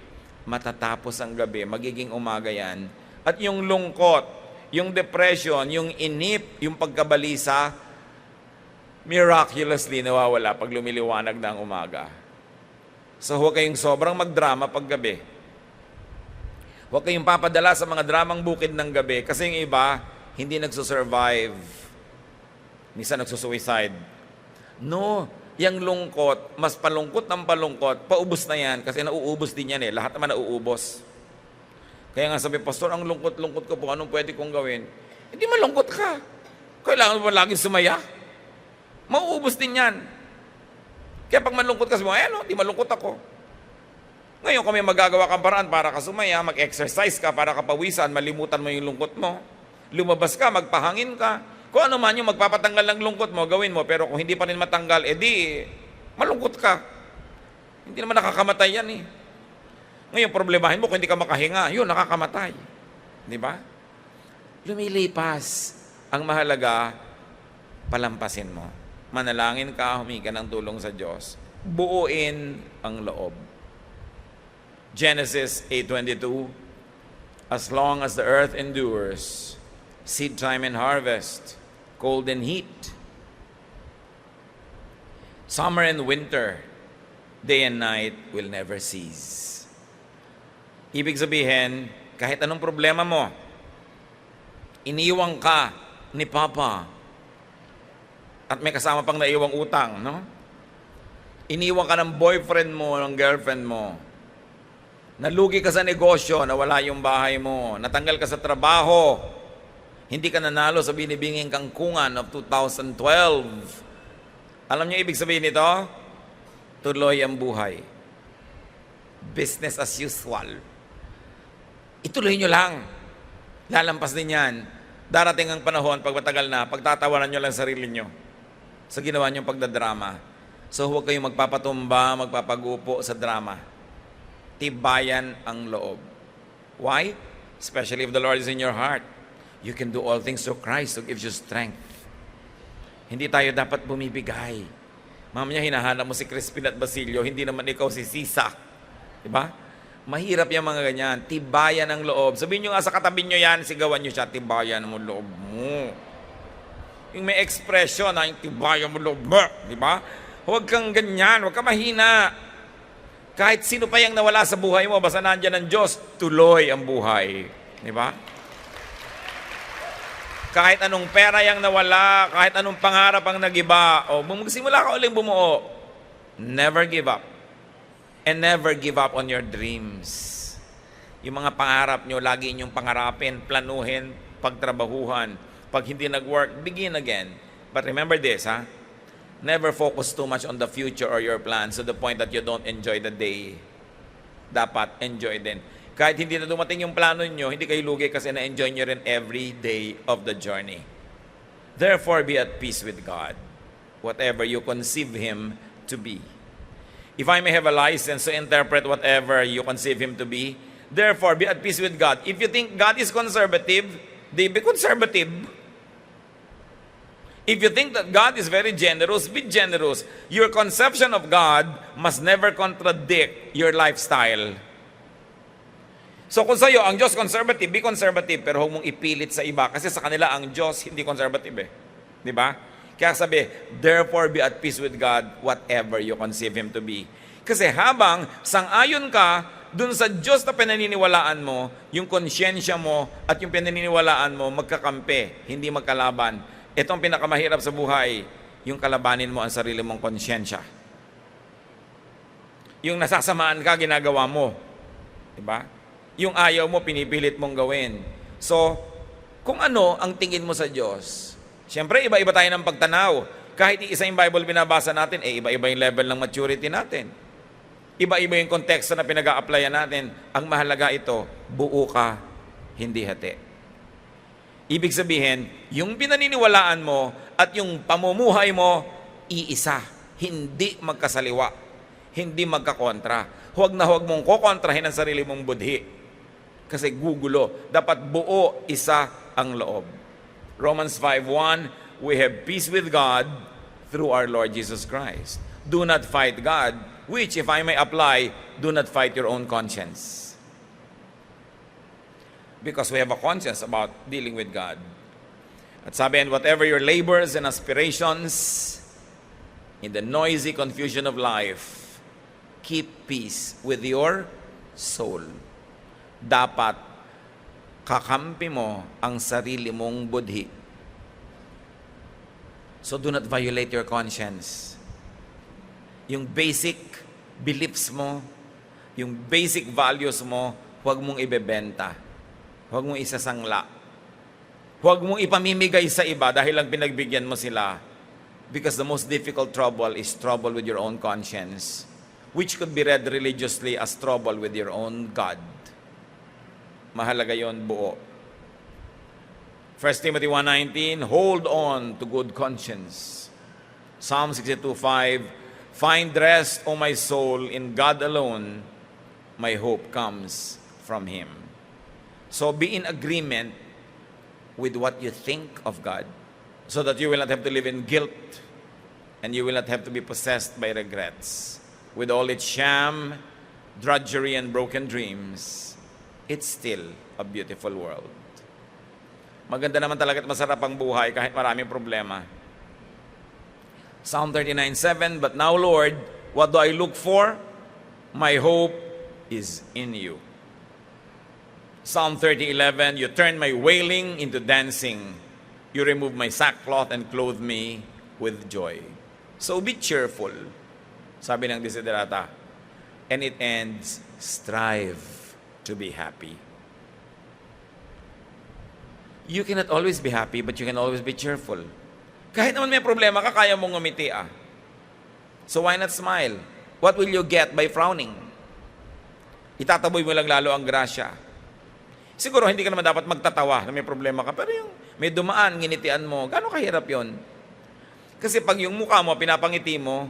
S2: matatapos ang gabi, magiging umaga yan. At yung lungkot, yung depression, yung inip, yung pagkabalisa, miraculously nawawala pag lumiliwanag na ang umaga. So huwag kayong sobrang magdrama pag gabi. Huwag kayong papadala sa mga dramang bukid ng gabi kasi yung iba, hindi nagsusurvive. Minsan nagsusuicide. No, yung lungkot, mas palungkot ng palungkot, paubos na yan kasi nauubos din yan eh. Lahat naman nauubos. Kaya nga sabi, Pastor, ang lungkot-lungkot ko po, anong pwede kong gawin? Hindi malungkot ka. Kailangan mo laging sumaya. Mauubos din yan. Kaya pag malungkot ka, sabi mo, di malungkot ako. Ngayon, kung may magagawa kang paraan para ka sumaya, mag-exercise ka para kapawisan, malimutan mo yung lungkot mo. Lumabas ka, magpahangin ka. Kung ano man yung magpapatanggal ng lungkot mo, gawin mo. Pero kung hindi pa rin matanggal, malungkot ka. Hindi naman nakakamatay yan eh. Ngayon, problemahin mo kung hindi ka makahinga. Yun, nakakamatay. Di ba? Lumilipas. Ang mahalaga, palampasin mo. Manalangin ka, humingi ka ng tulong sa Diyos. Buuin ang loob. Genesis 8:22, as long as the earth endures, seed time and harvest, cold and heat, summer and winter, day and night will never cease. Ibig sabihin, kahit anong problema mo, iniwang ka ni Papa, at may kasama pang naiwang utang, no? Iniwang ka ng boyfriend mo, ng girlfriend mo, nalugi ka sa negosyo, nawala yung bahay mo, natanggal ka sa trabaho, hindi ka nanalo sa binibinging kangkungan of 2012. Alam niyo ibig sabihin nito? Tuloy ang buhay. Business as usual. Ituloy nyo lang. Lalampas din yan. Darating ang panahon, pag matagal na, pagtatawanan nyo lang sarili nyo sa ginawa nyong pagdadrama. So huwag kayong magpapatumba, magpapagupo sa drama. Tibayan ang loob. Why? Especially if the Lord is in your heart. You can do all things through Christ who gives you strength. Hindi tayo dapat bumibigay. Mamaya hinahanap mo si Crispin at Basilio, hindi naman ikaw si Sisa. Diba? Mahirap yung mga ganyan. Tibayan ng loob. Sabihin nyo nga sa katabi nyo yan, sigawan nyo siya, tibayan mo loob mo. Yung may expression na yung tibayan mo loob mo. Di ba? Huwag kang ganyan. Huwag kang mahina. Kahit sino pa yung nawala sa buhay mo, basta nandyan ng Diyos, tuloy ang buhay. Di ba? Kahit anong pera yung nawala, kahit anong pangarap ang nagiba, o magsimula ka uling bumuo, never give up. And never give up on your dreams. Yung mga pangarap nyo, lagi inyong pangarapin, planuhin, pagtrabahuhan. Pag hindi nag-work, begin again. But remember this, ha? Never focus too much on the future or your plans to the point that you don't enjoy the day. Dapat enjoy din. Kahit hindi na dumating yung plano nyo, hindi kayo lugi kasi na-enjoy nyo rin every day of the journey. Therefore, be at peace with God, whatever you conceive Him to be. If I may have a license to interpret whatever you conceive Him to be, therefore, be at peace with God. If you think God is conservative, be conservative. If you think that God is very generous, be generous. Your conception of God must never contradict your lifestyle. So kung sa'yo, ang Diyos conservative, be conservative, pero huwag mong ipilit sa iba. Kasi sa kanila, ang Diyos hindi conservative eh. Di ba? Kaya sabi, therefore be at peace with God, whatever you conceive Him to be. Kasi habang sang-ayon ka dun sa Diyos na pinaniniwalaan mo, yung konsyensya mo at yung pinaniniwalaan mo magkakampi, hindi magkalaban. Ito ang pinakamahirap sa buhay, yung kalabanin mo ang sarili mong konsyensya. Yung nasasamaan ka, ginagawa mo. Diba? Yung ayaw mo, pinipilit mong gawin. So, kung ano ang tingin mo sa Diyos, siyempre, iba-iba tayo ng pagtanaw. Kahit isa yung Bible binabasa natin, iba-iba yung level ng maturity natin. Iba-iba yung konteksto na pinag-a-applyan natin. Ang mahalaga ito, buo ka, hindi hati. Ibig sabihin, yung pinaniniwalaan mo at yung pamumuhay mo, iisa. Hindi magkasaliwa. Hindi magkakontra. Huwag na huwag mong kukontrahin ang sarili mong budhi. Kasi gugulo. Dapat buo, isa ang loob. Romans 5:1, we have peace with God through our Lord Jesus Christ. Do not fight God, which, if I may apply, do not fight your own conscience. Because we have a conscience about dealing with God. At sabi, and whatever your labors and aspirations, in the noisy confusion of life, keep peace with your soul. Dapat kakampi mo ang sarili mong budhi. So do not violate your conscience. Yung basic beliefs mo, yung basic values mo, huwag mong ibebenta. Huwag mong isasangla. Huwag mong ipamimigay sa iba dahil lang pinagbigyan mo sila. Because the most difficult trouble is trouble with your own conscience, which could be read religiously as trouble with your own God. Mahalaga yon, buo. 1 Timothy 1:19, hold on to good conscience. Psalm 62:5, find rest, O my soul, in God alone. My hope comes from Him. So be in agreement with what you think of God, so that you will not have to live in guilt and you will not have to be possessed by regrets. With all its sham, drudgery, and broken dreams, it's still a beautiful world. Maganda naman talaga at masarap ang buhay kahit maraming problema. Psalm 39:7, but now, Lord, what do I look for? My hope is in you. Psalm 30:11, you turn my wailing into dancing. You remove my sackcloth and clothe me with joy. So be cheerful, sabi ng desiderata. And it ends, strive to be happy. You cannot always be happy, but you can always be cheerful. Kahit naman may problema ka, kaya mong ngumiti ah. So why not smile? What will you get by frowning? Itataboy mo lang lalo ang grasya. Siguro hindi ka naman dapat magtatawa na may problema ka, pero yung may dumaan, nginitian mo, gano'ng kahirap yon? Kasi pag yung mukha mo, pinapangiti mo,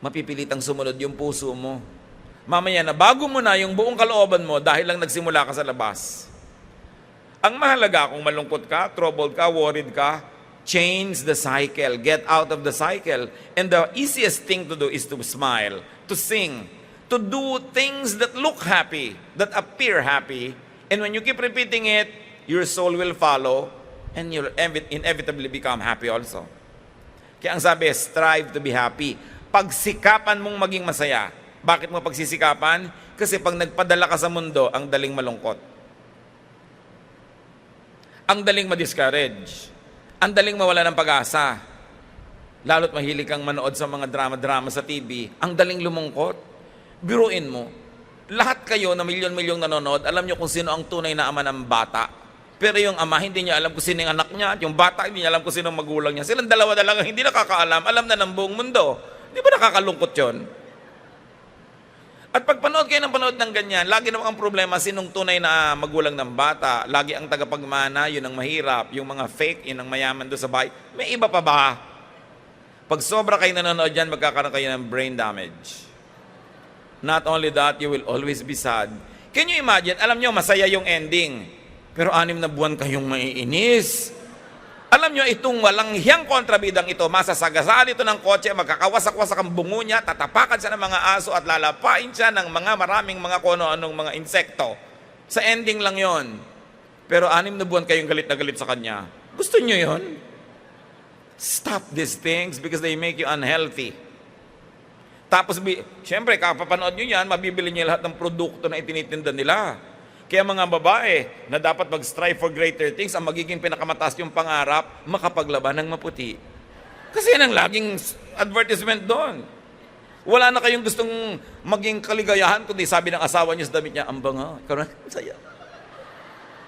S2: mapipilitang sumunod yung puso mo. Mamaya na bago mo na yung buong kalooban mo dahil lang nagsimula ka sa labas. Ang mahalaga kung malungkot ka, troubled ka, worried ka, change the cycle. Get out of the cycle. And the easiest thing to do is to smile, to sing, to do things that look happy, that appear happy, and when you keep repeating it, your soul will follow, and you'll inevitably become happy also. Kaya ang sabi, strive to be happy. Pagsikapan mong maging masaya. Bakit mo pagsisikapan? Kasi pag nagpadala ka sa mundo, ang daling malungkot. Ang daling ma-discourage. Ang daling mawala ng pag-asa. Lalo't mahilig kang manood sa mga drama-drama sa TV, ang daling lumungkot. Biruin mo, lahat kayo na milyon-milyong nanonood, alam nyo kung sino ang tunay na ama ng bata. Pero yung ama, hindi niya alam kung sino yung anak niya, at yung bata, hindi niya alam kung sino ang magulang niya. Silang dalawa lang hindi nakakaalam, alam na ng buong mundo. Di ba nakakalungkot yun? At pag panood kayo ng panood ng ganyan, lagi naman ang problema, sinong tunay na magulang ng bata, lagi ang tagapagmana, yun ang mahirap, yung mga fake, yun ang mayaman doon sa bahay. May iba pa ba? Pag sobra kayo nanonood dyan, magkakaroon kayo ng brain damage. Not only that, you will always be sad. Can you imagine, alam nyo, masaya yung ending, pero 6 na buwan kayong maiinis. Alam nyo, itong walang hiyang kontrabidang ito, masasagasaan ito ng kotse, magkakawasak-wasak ang bungo niya, tatapakan siya ng mga aso at lalapain siya ng mga maraming mga kuno-anong mga insekto. Sa ending lang yon. Pero 6 na buwan kayong galit na galit sa kanya. Gusto nyo yon? Stop these things because they make you unhealthy. Tapos, siyempre, kapapanood nyo yan, mabibili nyo lahat ng produkto na itinitinda nila. Kaya mga babae na dapat mag-strive for greater things, ang magiging pinakamataas yung pangarap, makapaglaban ng maputi. Kasi yan ang laging advertisement doon. Wala na kayong gustong maging kaligayahan, kundi sabi ng asawa niya sa damit niya, ang bango. Karoon, saya.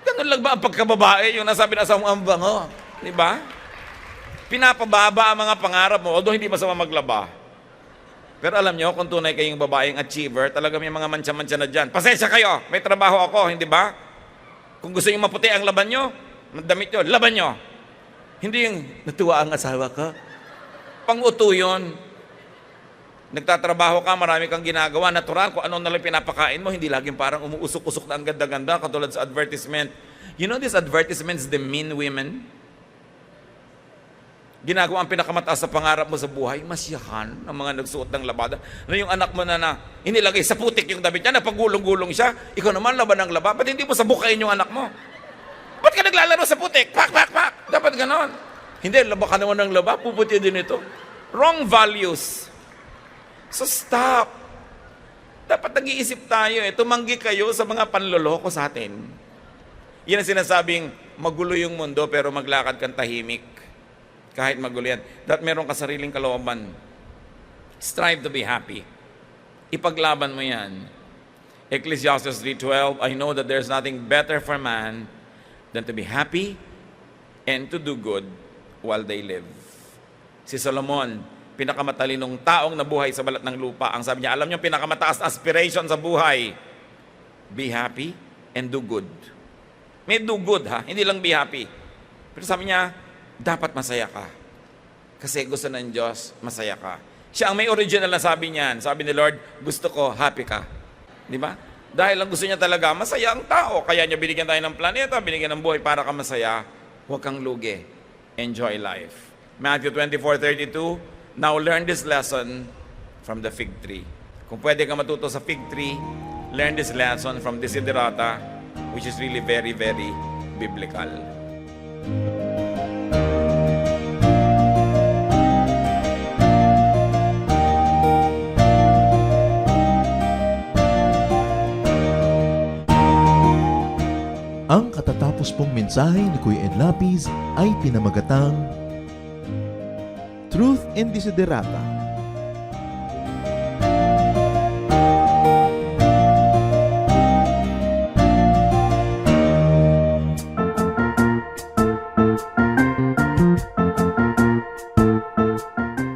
S2: Ganun lang ba ang pagkababae, yung nasabi ng asawa mo, ang bango. Di ba? Pinapababa ang mga pangarap mo, although hindi masama maglaba. Pero alam nyo, kung tunay kayong babaeng achiever, talaga may mga mancha-mancha na dyan. Pasensya kayo, may trabaho ako, hindi ba? Kung gusto nyo maputi ang laban nyo, damit nyo, laban nyo. Hindi yung natuwa ang asawa ka. Pang-uto yun. Nagtatrabaho ka, marami kang ginagawa, natural, kung ano nalang pinapakain mo, hindi laging parang umuusok-usok na ang ganda-ganda, katulad sa advertisement. You know these advertisements demean women? Ginagawa ang pinakamataas sa pangarap mo sa buhay, masiyahan ng mga nagsuot ng labada. Na yung anak mo na inilagay sa putik yung damit niya, napagulong-gulong siya, ikaw naman laban ng laba, ba't hindi mo sabukayin yung anak mo? Ba't ka naglalaro sa putik? Pak, pak, pak! Dapat ganon. Hindi, laba ka naman ng laba, puputi din ito. Wrong values. So stop. Dapat nag-iisip tayo, tumanggi kayo sa mga panloloko sa atin. Yan ang sinasabing, magulo yung mundo pero maglakad kang tahimik. Kahit magulo yan. That meron ka sariling kalooban. Strive to be happy. Ipaglaban mo yan. Ecclesiastes 3:12, I know that there's nothing better for man than to be happy and to do good while they live. Si Solomon, pinakamatalinong taong nabuhay sa balat ng lupa. Ang sabi niya, alam niyo, pinakamataas na aspiration sa buhay. Be happy and do good. May do good ha, hindi lang be happy. Pero sabi niya, dapat masaya ka. Kasi gusto ng Diyos, masaya ka. Siya ang may original na sabi niyan. Sabi ni Lord, gusto ko, happy ka. Di ba? Dahil ang gusto niya talaga, masaya ang tao. Kaya niya binigyan tayo ng planeta, binigyan ng buhay para ka masaya. Huwag kang lugi. Enjoy life. Matthew 24:32, now learn this lesson from the fig tree. Kung pwede ka matuto sa fig tree, learn this lesson from Desiderata, which is really very, very biblical.
S1: Ang katatapos pong mensahe ni Kuya Ed Lapis ay pinamagatang Truth and Desiderata.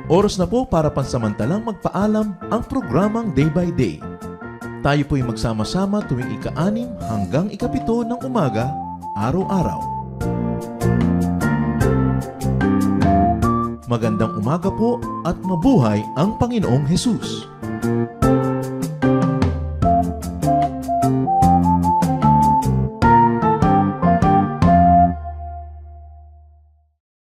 S1: Oras na po para pansamantalang magpaalam ang programang Day by Day. Tayo po'y magsama-sama tuwing ika-6 hanggang ika-7 ng umaga, araw-araw. Magandang umaga po at mabuhay ang Panginoong Hesus.